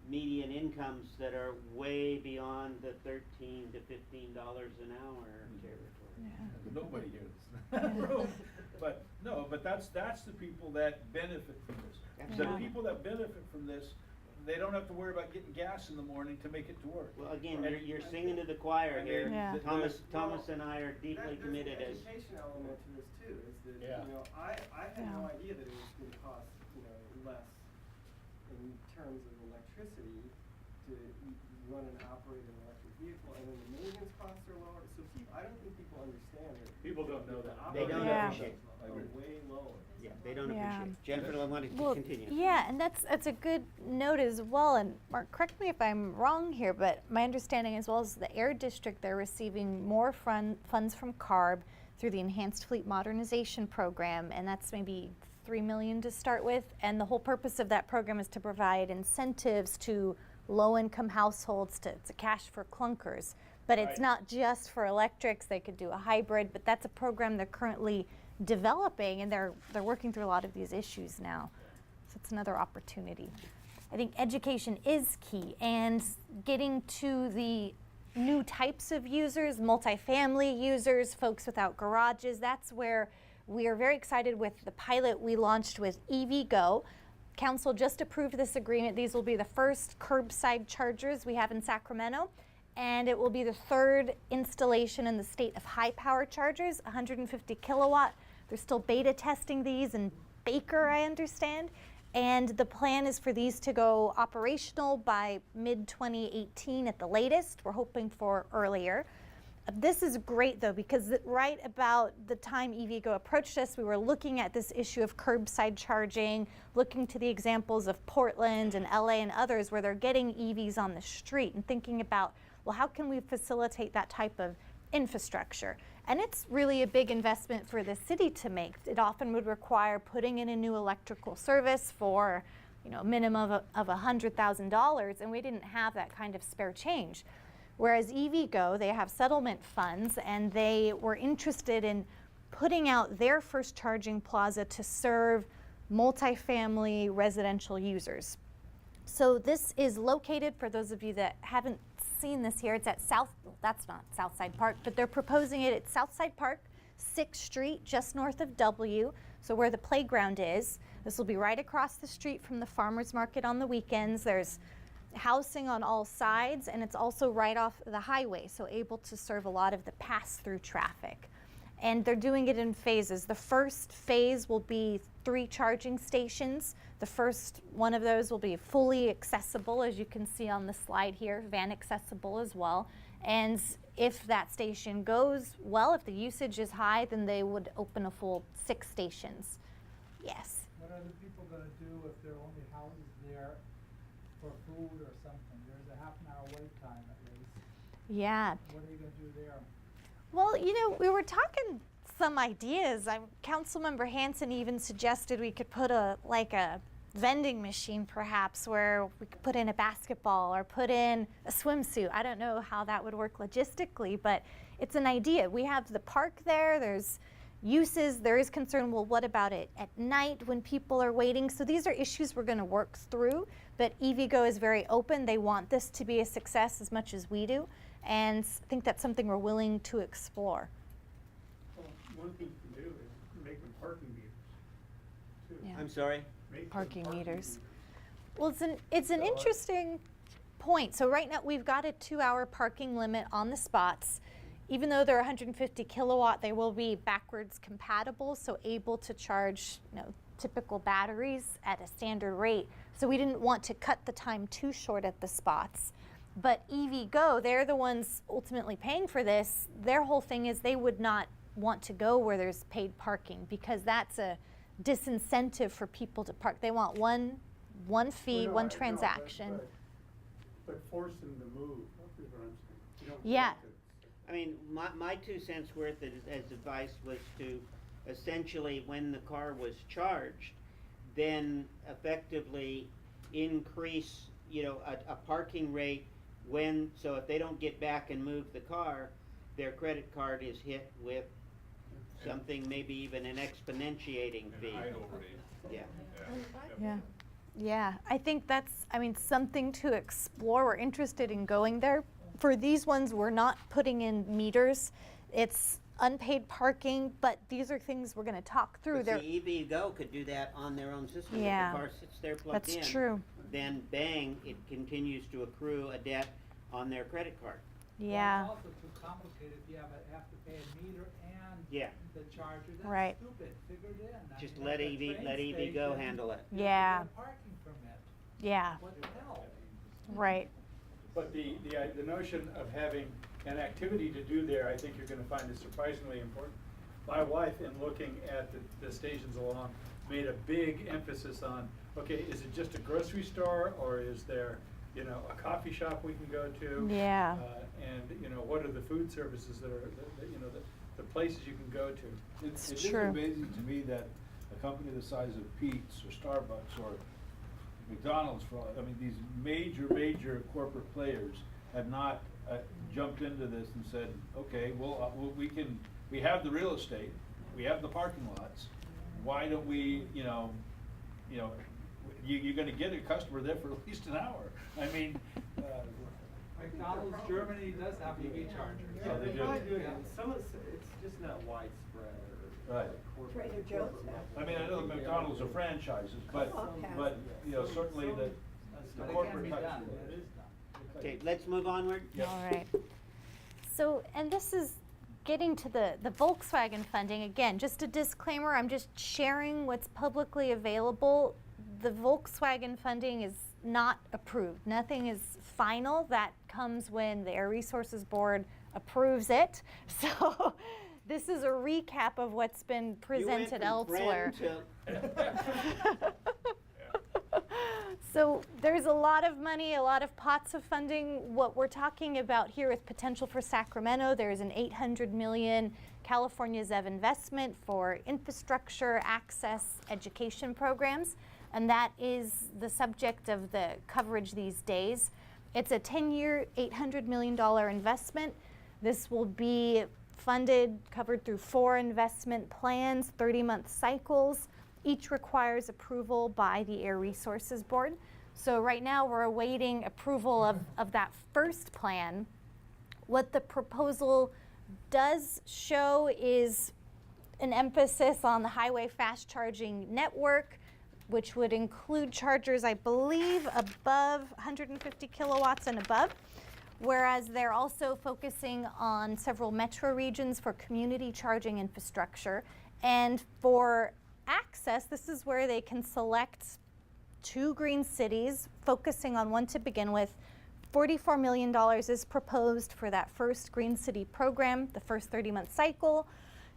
median incomes that are way beyond the $13 to $15 an hour territory. Nobody here in this room. But, no, but that's the people that benefit from this. The Absolutely. people that benefit from this, they don't have to worry about getting gas in the morning to make it to work. Well, again, you're singing to the choir here. Yeah. Thomas and I are deeply committed as. There's an education element to this too, is that, Yeah. you know, I had Yeah. no idea that it was gonna cost, you know, less in terms of electricity to run and operate an electric vehicle, and then the maintenance costs are lower, so I don't think people understand that. People don't know that. They don't Yeah. appreciate. Are way lower. Yeah, they don't Yeah. appreciate. Jennifer, I wanted to Well, continue. yeah, and that's a good note as well. And Mark, correct me if I'm wrong here, but my understanding as well is the Air District, they're receiving more funds from CARB through the Enhanced Fleet Modernization Program, and that's maybe $3 million to start with. And the whole purpose of that program is to provide incentives to low-income households to cash for clunkers. But it's Right. not just for electrics. They could do a hybrid, but that's a program they're currently developing, and they're working through a lot of these issues now. So it's another opportunity. I think education is key, and getting to the new types of users, multifamily users, folks without garages. That's where we are very excited with the pilot we launched with EVgo. Council just approved this agreement. These will be the first curbside chargers we have in Sacramento, and it will be the third installation in the state of high power chargers, 150 kilowatt. They're still beta testing these in Baker, I understand. And the plan is for these to go operational by mid-2018 at the latest. We're hoping for earlier. This is great though, because right about the time EVgo approached us, we were looking at this issue of curbside charging, looking to the examples of Portland and LA and others where they're getting EVs on the street, and thinking about, well, how can we facilitate that type of infrastructure? And it's really a big investment for the city to make. It often would require putting in a new electrical service for, you know, a minimum of $100,000, and we didn't have that kind of spare change. Whereas EVgo, they have settlement funds, and they were interested in putting out their first charging plaza to serve multifamily residential users. So this is located, for those of you that haven't seen this here, it's at that's not Southside Park, but they're proposing it at Southside Park, 6th Street, just north of W, so where the playground is. This will be right across the street from the farmers market on the weekends. There's housing on all sides, and it's also right off the highway, so able to serve a lot of the pass-through traffic. And they're doing it in phases. The first phase will be 3 charging stations. The first one of those will be fully accessible, as you can see on the slide here, van accessible as well. And if that station goes well, if the usage is high, then they would open a full 6 stations. Yes? What are the people gonna do if there are only houses there for food or something? There's a half-an-hour wait time at least. Yeah. What are you gonna do there? Well, you know, we were talking some ideas. Councilmember Hanson even suggested we could put a vending machine perhaps where we could put in a basketball or put in a swimsuit. I don't know how that would work logistically, but it's an idea. We have the park there, there's uses, there is concern, well, what about it at night when people are waiting? So these are issues we're gonna work through, but EVgo is very open. They want this to be a success as much as we do, and I think that's something we're willing to explore. Well, one thing you can do is make them parking meters, too. Yeah. I'm sorry? Make them Parking meters. Well, it's an interesting point. So right now we've got a 2-hour parking limit on the spots. Even though they're 150 kilowatt, they will be backwards compatible, so able to charge, you know, typical batteries at a standard rate. So we didn't want to cut the time too short at the spots. But EVgo, they're the ones ultimately paying for this. Their whole thing is they would not want to go where there's paid parking because that's a disincentive for people to park. They want one fee, Well, no, one I know, transaction. But force them to move, that's what I'm saying. You don't Yeah. have to- I mean, my 2 cents worth as advice was to essentially, when the car was charged, then effectively increase, you know, a parking rate so if they don't get back and move the car, their credit card is hit with something, maybe even an exponentiating fee. An idle rate. Yeah. Yeah. Yeah, I think that's, something to explore. We're interested in going there. For these ones, we're not putting in meters. It's unpaid parking, but these are things we're gonna talk through. But see, EVgo could do that on their own system. Yeah. If the car sits there plugged in. That's true. Then bang, it continues to accrue a debt on their credit card. Yeah. Well, it's also too complicated if you have to pay a meter and Yeah. the charger. That's Right. stupid. Figure it in. I Just mean, let at the EVgo train handle it. station, you Yeah. get a parking permit. Yeah, What the hell? right. But the notion of having an activity to do there, I think you're gonna find is surprisingly important. My wife, in looking at the stations along, made a big emphasis on, okay, is it just a grocery store, or is there, you know, a coffee shop we can go to? Yeah. And, you know, what are the food services that are, you know, the places you can go to? It is true. amazing to me that a company the size of Pete's or Starbucks or McDonald's, these major corporate players have not jumped into this and said, okay, well, we have the real estate, we have the parking lots, why don't we, you're gonna get a customer there for at least an hour. McDonald's Germany does have EV chargers. Yeah, they do. Yeah. Some of it's just not widespread or. Right. corporate- Trader Joe's corporate have. level. I know the McDonald's are franchises, but certainly the But it can corporate be types done. of It those. is done. Okay, let's move onward. All right. So, and this is getting to the Volkswagen funding. Again, just a disclaimer, I'm just sharing what's publicly available. The Volkswagen funding is not approved. Nothing is final. That comes when the Air Resources Board approves it. So this is a recap of what's been presented elsewhere. So there's a lot of money, a lot of pots of funding. What we're talking about here with potential for Sacramento, there's an $800 million California ZEV investment for infrastructure, access, education programs, and that is the subject of the coverage these days. It's a 10-year, $800 million investment. This will be funded, covered through 4 investment plans, 30-month cycles. Each requires approval by the Air Resources Board. So right now we're awaiting approval of that first plan. What the proposal does show is an emphasis on the highway fast charging network, which would include chargers, I believe, above 150 kilowatts and above, whereas they're also focusing on several metro regions for community charging infrastructure. And for access, this is where they can select 2 green cities, focusing on one to begin with. $44 million is proposed for that first Green City program, the first 30-month cycle.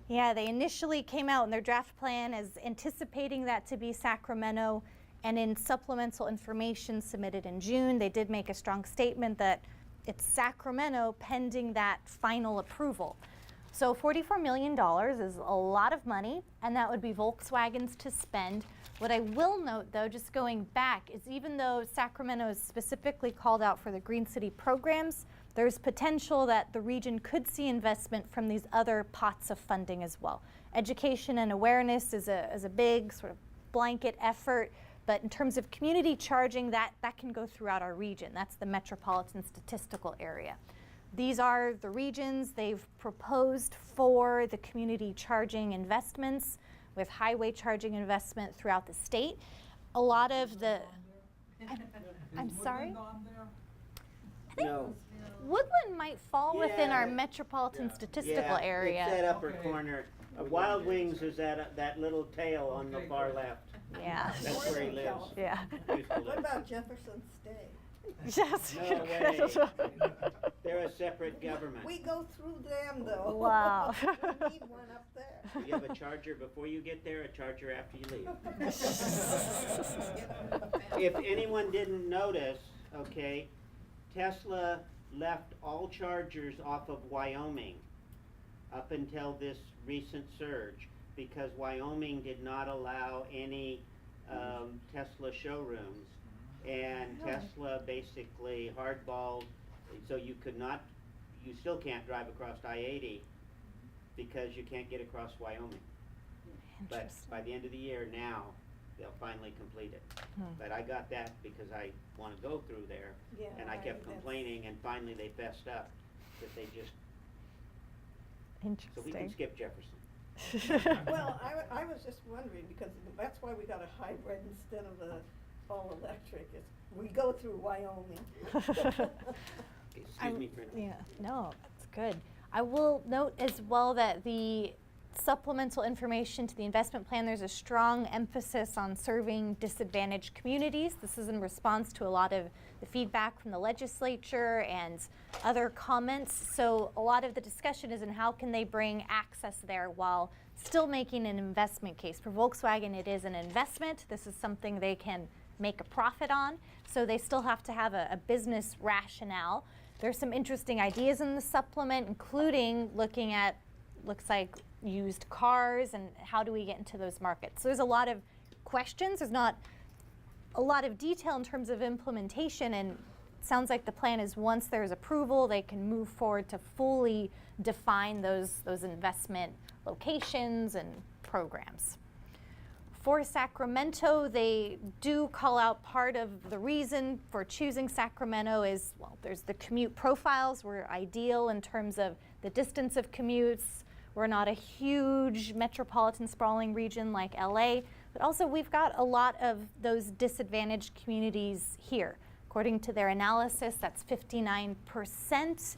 Yeah, they initially came out in their draft plan as anticipating that to be Sacramento, and in supplemental information submitted in June, they did make a strong statement that it's Sacramento pending that final approval. So $44 million is a lot of money, and that would be Volkswagen's to spend. What I will note, though, just going back, is even though Sacramento is specifically called out for the Green City programs, there's potential that the region could see investment from these other pots of funding as well. Education and awareness is a big sort of blanket effort, but in terms of community charging, that can go throughout our region. That's the metropolitan statistical area. These are the regions they've proposed for the community charging investments, with highway charging investment throughout the state. A lot of the, I'm sorry? I think No. Woodland might fall within our metropolitan statistical area. It's that upper corner. Wild Wings is that little tail on the far left. Yeah. That's where he lives. Yeah. Used to What live. about Jefferson State? Yes. No way. They're a separate government. We go through them though. Wow. We need one up there. You have a charger before you get there, a charger after you leave. If anyone didn't notice, okay, Tesla left all chargers off of Wyoming up until this recent surge, because Wyoming did not allow any Tesla showrooms, and Tesla basically hardballed, so you still can't drive across I-80 because you can't get across Wyoming. But by the end of the year now, they'll finally complete it. But I got that because I want to go through there, and I kept complaining, and finally they fessed up that they just, so we can skip Jefferson. Well, I was just wondering, because that's why we got a hybrid instead of a all electric. We go through Wyoming. Excuse me for a minute. Yeah, no, that's good. I will note as well that the supplemental information to the investment plan, there's a strong emphasis on serving disadvantaged communities. This is in response to a lot of the feedback from the legislature and other comments. So a lot of the discussion is in how can they bring access there while still making an investment case. For Volkswagen, it is an investment. This is something they can make a profit on. So they still have to have a business rationale. There's some interesting ideas in the supplement, including looking at, looks like, used cars and how do we get into those markets. So there's a lot of questions. There's not a lot of detail in terms of implementation, and it sounds like the plan is once there's approval, they can move forward to fully define those investment locations and programs. For Sacramento, they do call out part of the reason for choosing Sacramento is, well, there's the commute profiles. We're ideal in terms of the distance of commutes. We're not a huge metropolitan sprawling region like LA, but also we've got a lot of those disadvantaged communities here. According to their analysis, that's 59%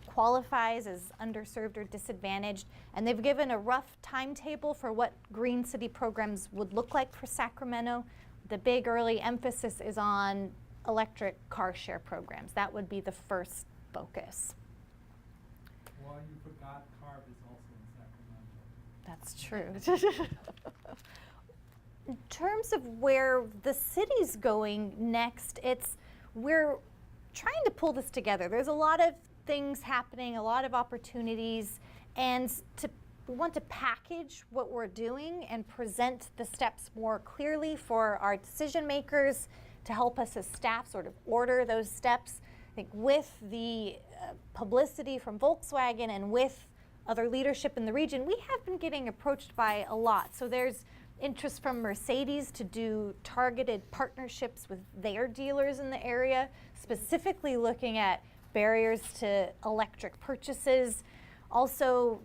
qualifies as underserved or disadvantaged, and they've given a rough timetable for what Green City programs would look like for Sacramento. The big early emphasis is on electric car share programs. That would be the first focus. Well, you forgot CARB is also in Sacramento. That's true. In terms of where the city's going next, we're trying to pull this together. There's a lot of things happening, a lot of opportunities, and we want to package what we're doing and present the steps more clearly for our decision makers to help us as staff sort of order those steps. I think with the publicity from Volkswagen and with other leadership in the region, we have been getting approached by a lot. So there's interest from Mercedes to do targeted partnerships with their dealers in the area, specifically looking at barriers to electric purchases. Also,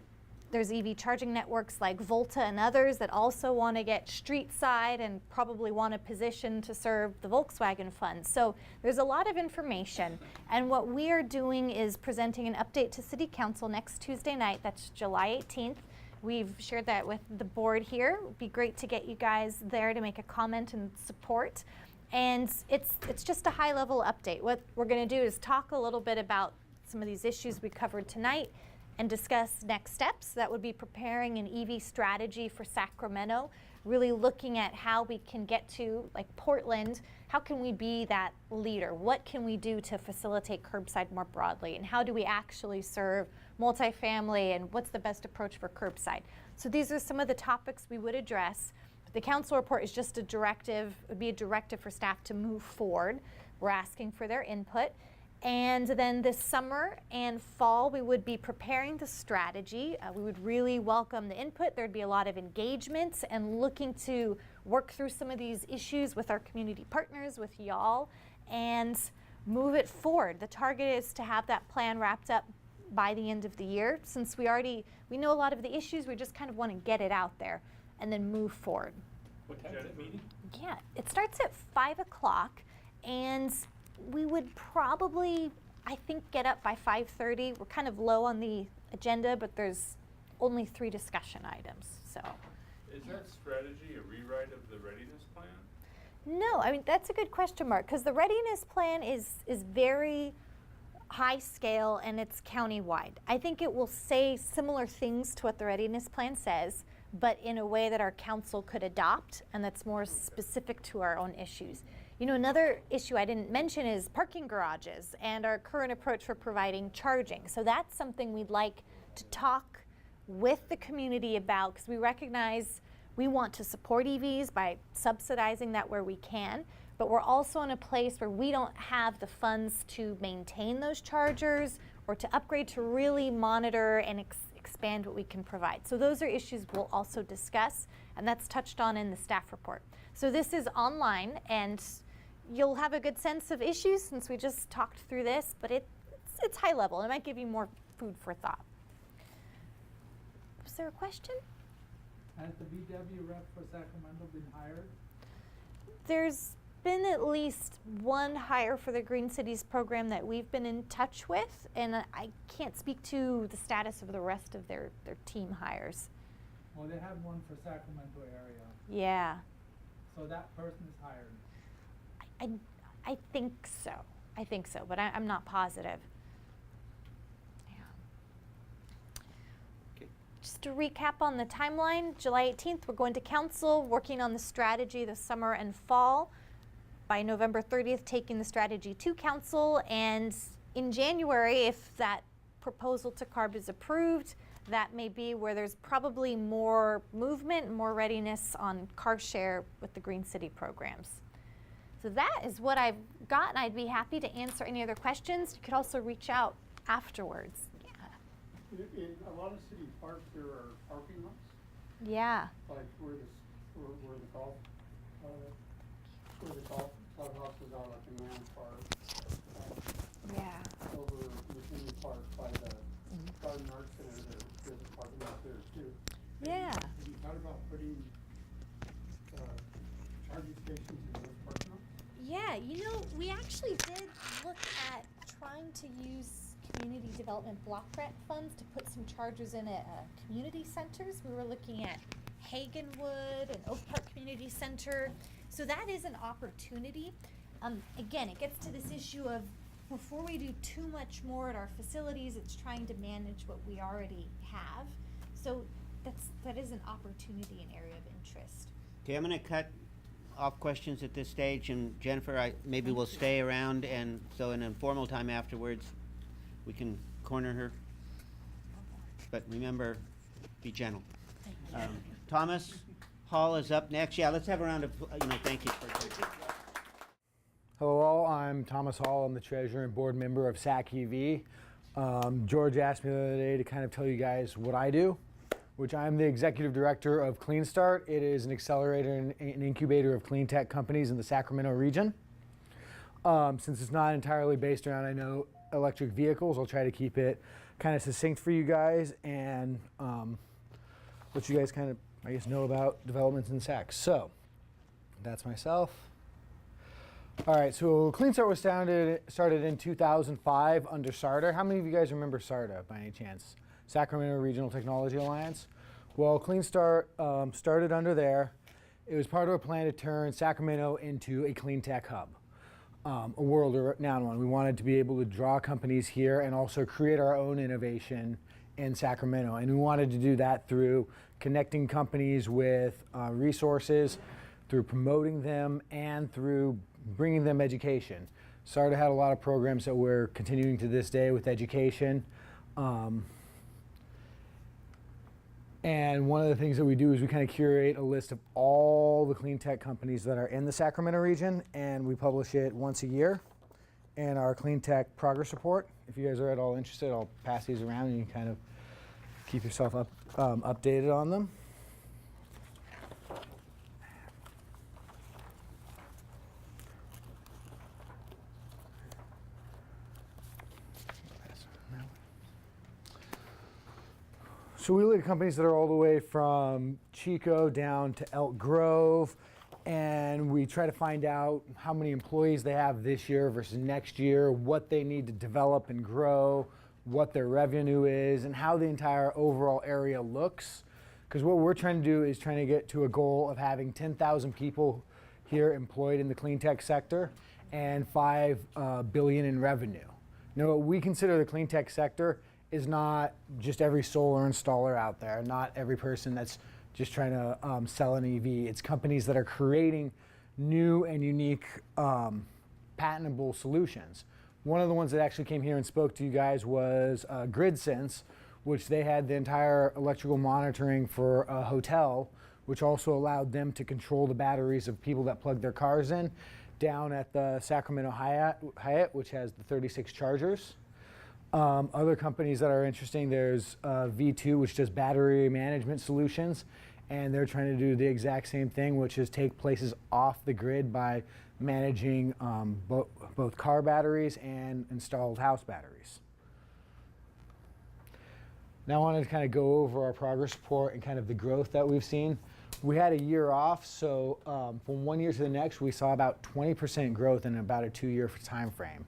there's EV charging networks like Volta and others that also want to get street side and probably want a position to serve the Volkswagen fund. So there's a lot of information, and what we are doing is presenting an update to City Council next Tuesday night. That's July 18th. We've shared that with the board here. It would be great to get you guys there to make a comment and support. And it's just a high-level update. What we're going to do is talk a little bit about some of these issues we covered tonight and discuss next steps. That would be preparing an EV strategy for Sacramento, really looking at how we can get to, like Portland, how can we be that leader? What can we do to facilitate curbside more broadly? And how do we actually serve multifamily, and what's the best approach for curbside? So these are some of the topics we would address. The council report is just a directive, it would be a directive for staff to move forward. We're asking for their input. And then this summer and fall, we would be preparing the strategy. We would really welcome the input. There'd be a lot of engagement and looking to work through some of these issues with our community partners, with y'all, and move it forward. The target is to have that plan wrapped up by the end of the year. Since we know a lot of the issues, we just kind of want to get it out there and then move forward. What time is that meeting? Yeah, it starts at 5 o'clock, and we would probably, I think, get up by 5:30. We're kind of low on the agenda, but there's only 3 discussion items, so. Is that strategy a rewrite of the readiness plan? No, I mean, that's a good question, Mark, because the readiness plan is very high scale and it's countywide. I think it will say similar things to what the readiness plan says, but in a way that our council could adopt and that's more specific to our own issues. You know, another issue I didn't mention is parking garages and our current approach for providing charging. So that's something we'd like to talk with the community about, because we recognize we want to support EVs by subsidizing that where we can, but we're also in a place where we don't have the funds to maintain those chargers or to upgrade to really monitor and expand what we can provide. So those are issues we'll also discuss, and that's touched on in the staff report. So this is online, and you'll have a good sense of issues since we just talked through this, but it's high level. It might give you more food for thought. Was there a question? Has the VW rep for Sacramento been hired? There's been at least one hire for the Green Cities program that we've been in touch with, and I can't speak to the status of the rest of their team hires. Well, they have one for Sacramento area. Yeah. So that person is hired. I think so. I think so, but I'm not positive. Yeah. Okay. Just to recap on the timeline, July 18th, we're going to council, working on the strategy this summer and fall. By November 30th, taking the strategy to council, and in January, if that proposal to CARB is approved, that may be where there's probably more movement, more readiness on car share with the Green City programs. So that is what I've got, and I'd be happy to answer any other questions. You could also reach out afterwards. Yeah. In a lot of city parks, there are parking lots, Yeah. like where the golf clubhouses are, like in Man Park. Yeah. Over McKinney Park by the Garden Arts Center, there's a parking lot there too. Yeah. Have you thought about putting charging stations in those parking lots? Yeah, you know, we actually did look at trying to use community development block grant funds to put some chargers in at community centers. We were looking at Hagenwood and Oak Park Community Center. So that is an opportunity. Again, it gets to this issue of before we do too much more at our facilities, it's trying to manage what we already have. So that is an opportunity, an area of interest. Okay, I'm going to cut off questions at this stage, and Jennifer, maybe we'll stay around, and so in informal time afterwards, we can corner her. But remember, be gentle. Thomas Hall is up next. Yeah, let's have a round of, thank you. Hello all, I'm Thomas Hall. I'm the treasurer and board member of SacEV. George asked me the other day to kind of tell you guys what I do, which I'm the executive director of Clean Start. It is an accelerator and an incubator of clean tech companies in the Sacramento region. Since it's not entirely based around, I know, electric vehicles, I'll try to keep it kind of succinct for you guys and let you guys kind of, I guess, know about developments in SAC. So that's myself. All right, so Clean Start was started in 2005 under SARTA. How many of you guys remember SARTA by any chance? Sacramento Regional Technology Alliance. Well, Clean Start started under there. It was part of a plan to turn Sacramento into a clean tech hub, a world-renowned one. We wanted to be able to draw companies here and also create our own innovation in Sacramento. And we wanted to do that through connecting companies with resources, through promoting them, and through bringing them education. SARTA had a lot of programs that we're continuing to this day with education. And one of the things that we do is we kind of curate a list of all the clean tech companies that are in the Sacramento region, and we publish it once a year in our Clean Tech Progress Report. If you guys are at all interested, I'll pass these around and you can kind of keep yourself updated on them. So we look at companies that are all the way from Chico down to Elk Grove, and we try to find out how many employees they have this year versus next year, what they need to develop and grow, what their revenue is, and how the entire overall area looks. Because what we're trying to do is trying to get to a goal of having 10,000 people here employed in the clean tech sector and $5 billion in revenue. Now, what we consider the clean tech sector is not just every solar installer out there, not every person that's just trying to sell an EV. It's companies that are creating new and unique patentable solutions. One of the ones that actually came here and spoke to you guys was GridSense, which they had the entire electrical monitoring for a hotel, which also allowed them to control the batteries of people that plug their cars in down at the Sacramento Hyatt, which has the 36 chargers. Other companies that are interesting, there's V2, which does battery management solutions, and they're trying to do the exact same thing, which is take places off the grid by managing both car batteries and installed house batteries. Now I wanted to kind of go over our progress report and kind of the growth that we've seen. We had a year off, so from one year to the next, we saw about 20% growth in about a 2-year time frame.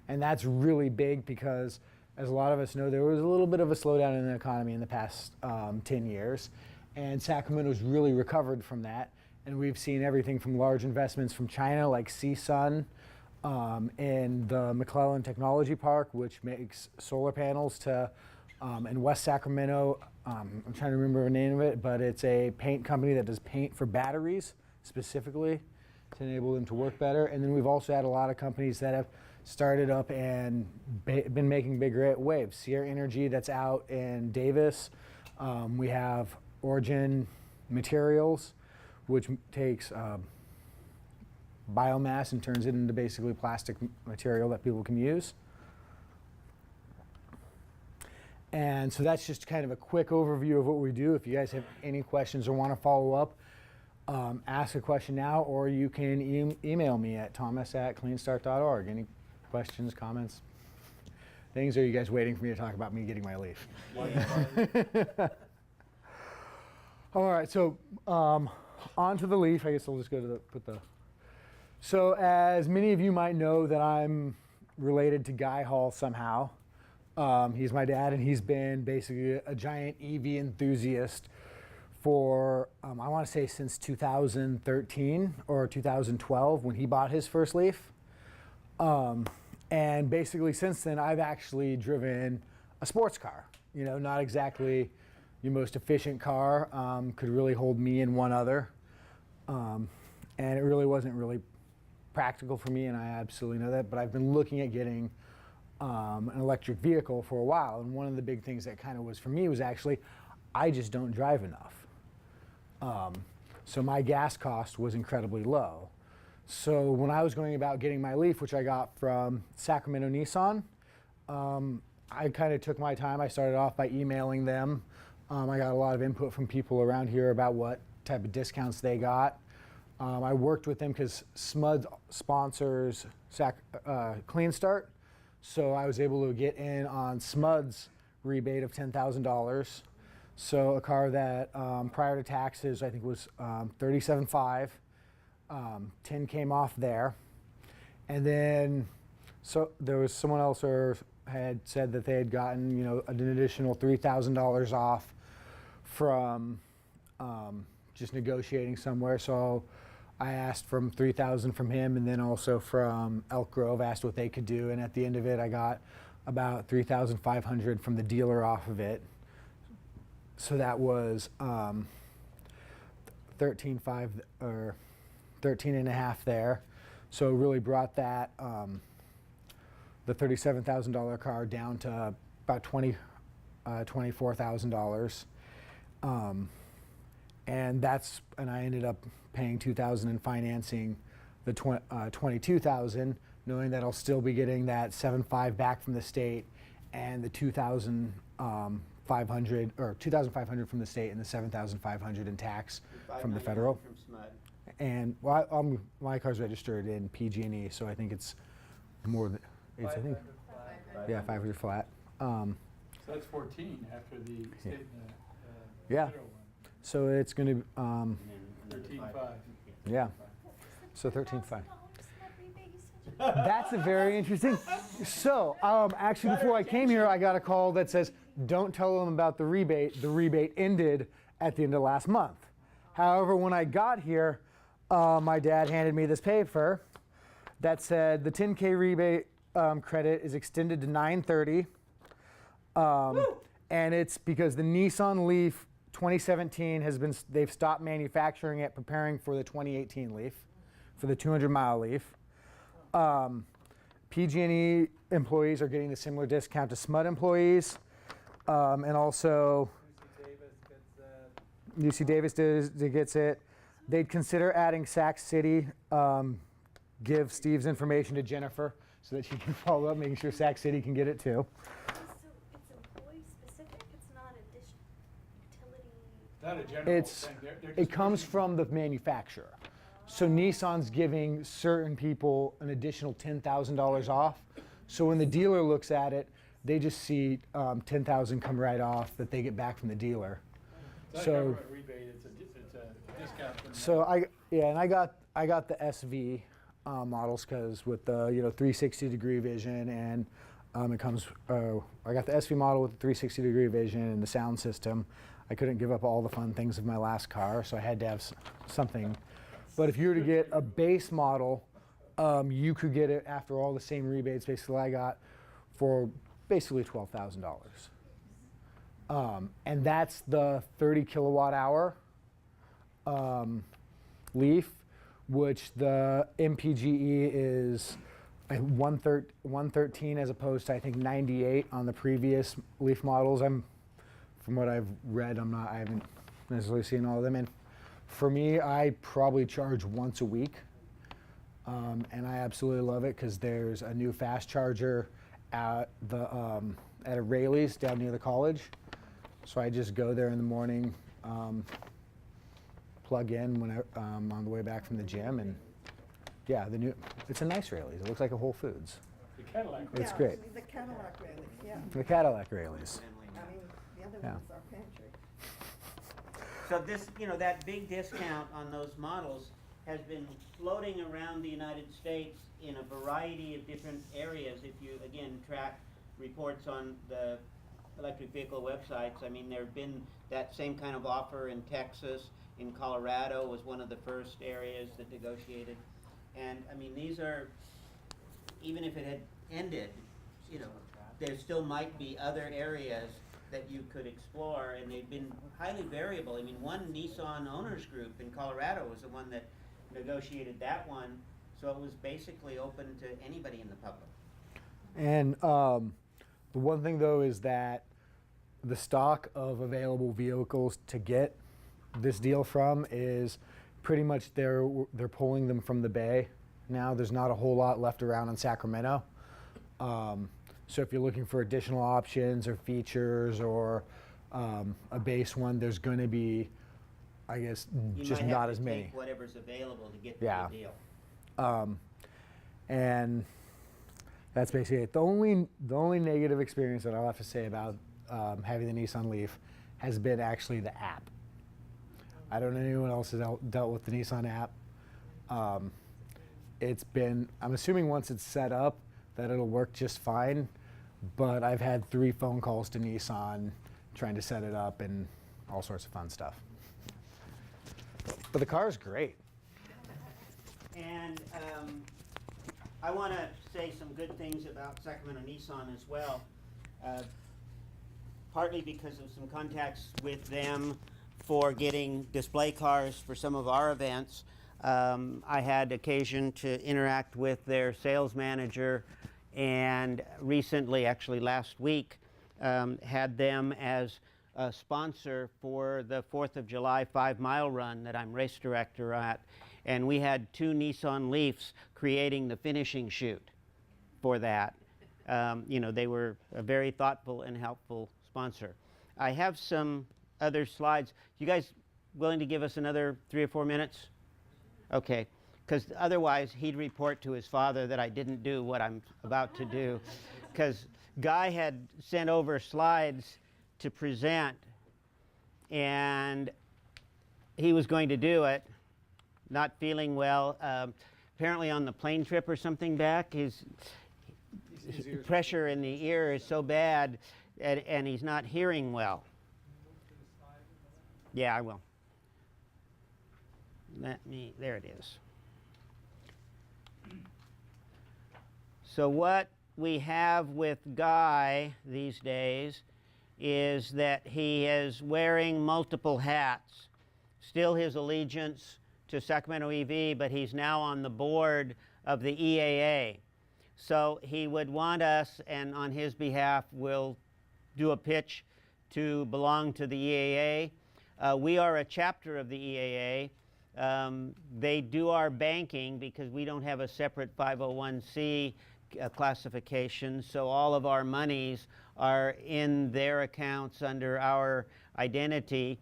And that's really big because, as a lot of us know, there was a little bit of a slowdown in the economy in the past 10 years. And Sacramento's really recovered from that. And we've seen everything from large investments from China, like CSUN, in the McClellan Technology Park, which makes solar panels, to in West Sacramento, I'm trying to remember the name of it, but it's a paint company that does paint for batteries specifically to enable them to work better. And then we've also had a lot of companies that have started up and been making big waves. Sierra Energy, that's out in Davis. We have Origin Materials, which takes biomass and turns it into basically plastic material that people can use. And so that's just kind of a quick overview of what we do. If you guys have any questions or want to follow up, ask a question now, or you can email me at thomas@cleanstart.org. Any questions, comments, things? Or are you guys waiting for me to talk about me getting my leaf? All right, so on to the leaf. I guess I'll just go to So as many of you might know, that I'm related to Guy Hall somehow. He's my dad, and he's been basically a giant EV enthusiast for, I want to say, since 2013 or 2012 when he bought his first Leaf. And basically since then, I've actually driven a sports car. You know, not exactly your most efficient car, could really hold me and one other. And it really wasn't really practical for me, and I absolutely know that, but I've been looking at getting an electric vehicle for a while, and one of the big things that kind of was for me was actually, I just don't drive enough. So my gas cost was incredibly low. So when I was going about getting my Leaf, which I got from Sacramento Nissan, I kind of took my time. I started off by emailing them. I got a lot of input from people around here about what type of discounts they got. I worked with them because SMUD sponsors Clean Start, so I was able to get in on SMUD's rebate of $10,000. So a car that prior to taxes I think was $37,500. 10 came off there, and then so there was someone else who had said that they had gotten an additional $3,000 off from just negotiating somewhere. So I asked from $3,000 from him, and then also from Elk Grove asked what they could do, and at the end of it I got about $3,500 from the dealer off of it. So that was 13.5 or 13.5 there. So it really brought that the $37,000 car down to about $24,000. And I ended up paying $2,000 in financing the $22,000, knowing that I'll still be getting that $7,500 back from the state, and the $2,500 or $2,500 from the state, and the $7,500 in tax from the federal. From SMUD. And my car's registered in PG&E, so I think it's more than it's I think 500 flat. So that's 14 after the state, Yeah. federal one. So it's going to 13.5. yeah. So 13.5. That's a very interesting. So actually, before I came here, I got a call that says, "Don't tell them about the rebate. The rebate ended at the end of last month." However, when I got here, my dad handed me this paper that said the 10K rebate credit is extended to 9/30, and it's because the Nissan Leaf 2017 they've stopped manufacturing it, preparing for the 2018 Leaf, for the 200-mile Leaf. PG&E employees are getting a similar discount to SMUD employees, and also UC Davis gets it. They'd consider adding Sac City. Give Steve's information to Jennifer so that she can follow up, making sure Sac City can get it too. So it's employee specific? It's not utility? Not a general It's thing. They're it just comes pushing- from the manufacturer. So Nissan's giving certain people an additional $10,000 off. So when the dealer looks at it, they just see $10,000 come right off that they get back from the dealer. It's not a So government rebate, it's a discount. From so I got the SV models because with the 360-degree vision, and it comes I got the SV model with the 360-degree vision and the sound system. I couldn't give up all the fun things of my last car, so I had to have something. But if you were to get a base model, you could get it after all the same rebates basically I got for basically $12,000. And that's the 30 kilowatt hour Leaf, which the MPGE is 113 as opposed to I think 98 on the previous Leaf models. From what I've read, I haven't necessarily seen all of them. And for me, I probably charge once a week, and I absolutely love it because there's a new fast charger at a Rayleigh's down near the college. So I just go there in the morning, plug in when I'm on the way back from the gym, and yeah, it's a nice Rayleigh's. It looks like a Whole Foods. The Cadillac. It's great. The Cadillac Rayleigh, yeah. The Cadillac Rayleigh's. I mean, the other Yeah. one's our pantry. So this, that big discount on those models has been floating around the United States in a variety of different areas. If you, again, track reports on the electric vehicle websites, I mean, there have been that same kind of offer in Texas. In Colorado was one of the first areas that negotiated. And, I mean, these are, even if it had ended, there still might be other areas that you could explore, and they've been highly variable. I mean, one Nissan owners group in Colorado was the one that negotiated that one, so it was basically open to anybody in the public. And the one thing though is that the stock of available vehicles to get this deal from is pretty much they're pulling them from the Bay now. There's not a whole lot left around in Sacramento. So if you're looking for additional options or features or a base one, there's going to be, I guess, You just might not have as to many. take whatever's available to get Yeah. the deal. And that's basically it. The only negative experience that I'll have to say about having the Nissan Leaf has been actually the app. I don't know anyone else has dealt with the Nissan app. I'm assuming once it's set up that it'll work just fine, but I've had 3 phone calls to Nissan trying to set it up and all sorts of fun stuff. But the car is great. And I want to say some good things about Sacramento Nissan as well, partly because of some contacts with them for getting display cars for some of our events. I had occasion to interact with their sales manager, and recently, actually last week, had them as a sponsor for the 4th of July 5-mile run that I'm race director at. And we had 2 Nissan Leafs creating the finishing chute for that. You know, they were a very thoughtful and helpful sponsor. I have some other slides. You guys willing to give us another 3 or 4 minutes? Okay, because otherwise he'd report to his father that I didn't do what I'm about to do. Because Guy had sent over slides to present, and he was going to do it, not feeling well. Apparently on the plane trip or something back, his pressure in the ear is so bad, and he's not hearing well. Yeah, I will. There it is. So what we have with Guy these days is that he is wearing multiple hats. Still his allegiance to Sacramento EV, but he's now on the board of the EAA. So he would want us, and on his behalf, we'll do a pitch to belong to the EAA. We are a chapter of the EAA. They do our banking because we don't have a separate 501c classification, so all of our monies are in their accounts under our identity,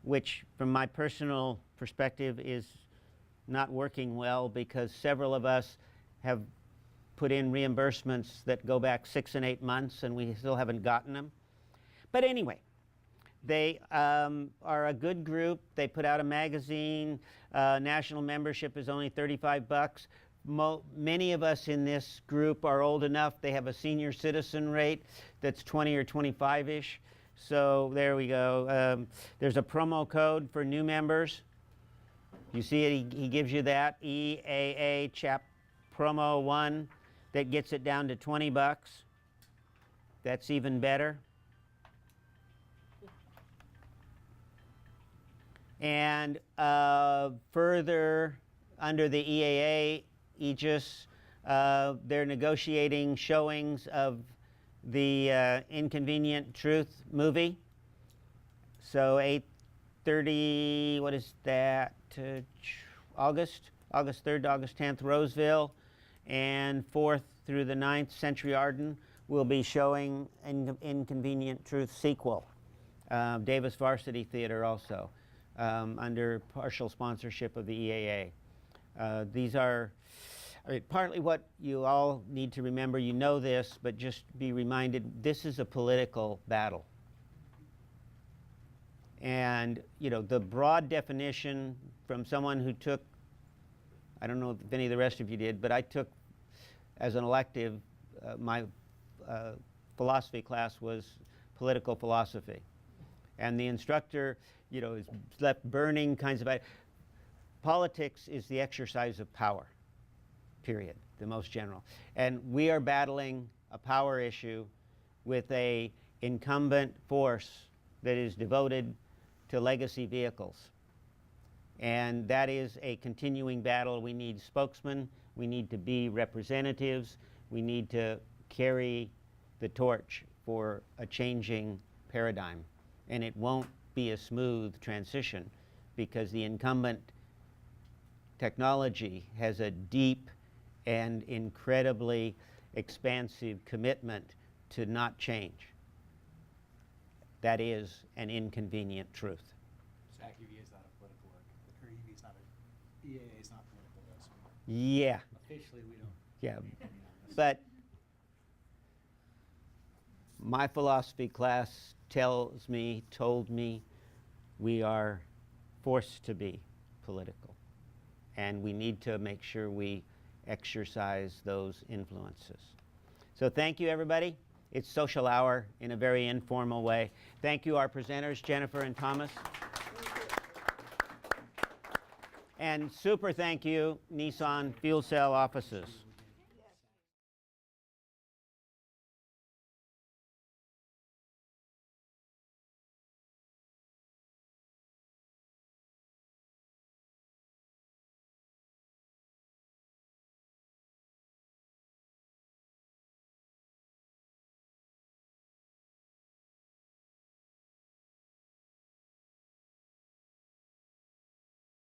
which from my personal perspective is not working well because several of us have put in reimbursements that go back 6 and 8 months and we still haven't gotten them. But anyway, they are a good group. They put out a magazine. National membership is only $35. Many of us in this group are old enough. They have a senior citizen rate that's 20 or 25-ish. So there we go. There's a promo code for new members. You see it, he gives you that, EAA Chap Promo 1, that gets it down to $20. That's even better. And further, under the EAA aegis, they're negotiating showings of the Inconvenient Truth movie. So 8:30, what is that, August 3rd to August 10th, Roseville, and 4th through the 9th, Century Arden, will be showing Inconvenient Truth sequel. Davis Varsity Theater also, under partial sponsorship of the EAA. These are partly what you all need to remember. You know this, but just be reminded, this is a political battle. And, you know, the broad definition from someone who took, I don't know if any of the rest of you did, but I took as an elective, my philosophy class was political philosophy. And the instructor, you know, is left burning kinds of, politics is the exercise of power, period, the most general. And we are battling a power issue with a incumbent force that is devoted to legacy vehicles. And that is a continuing battle. We need spokesmen, we need to be representatives, we need to carry the torch for a changing paradigm. And it won't be a smooth transition because the incumbent technology has a deep and incredibly expansive commitment to not change. That is an inconvenient truth. SacEV is not a political work, or EV is not a, EAA is not political, though, so Yeah. officially we don't. Yeah. But my philosophy class told me we are forced to be political. And we need to make sure we exercise those influences. So thank you, everybody. It's social hour in a very informal way. Thank you, our presenters, Jennifer and Thomas. And super thank you, Nissan Fuel Cell offices.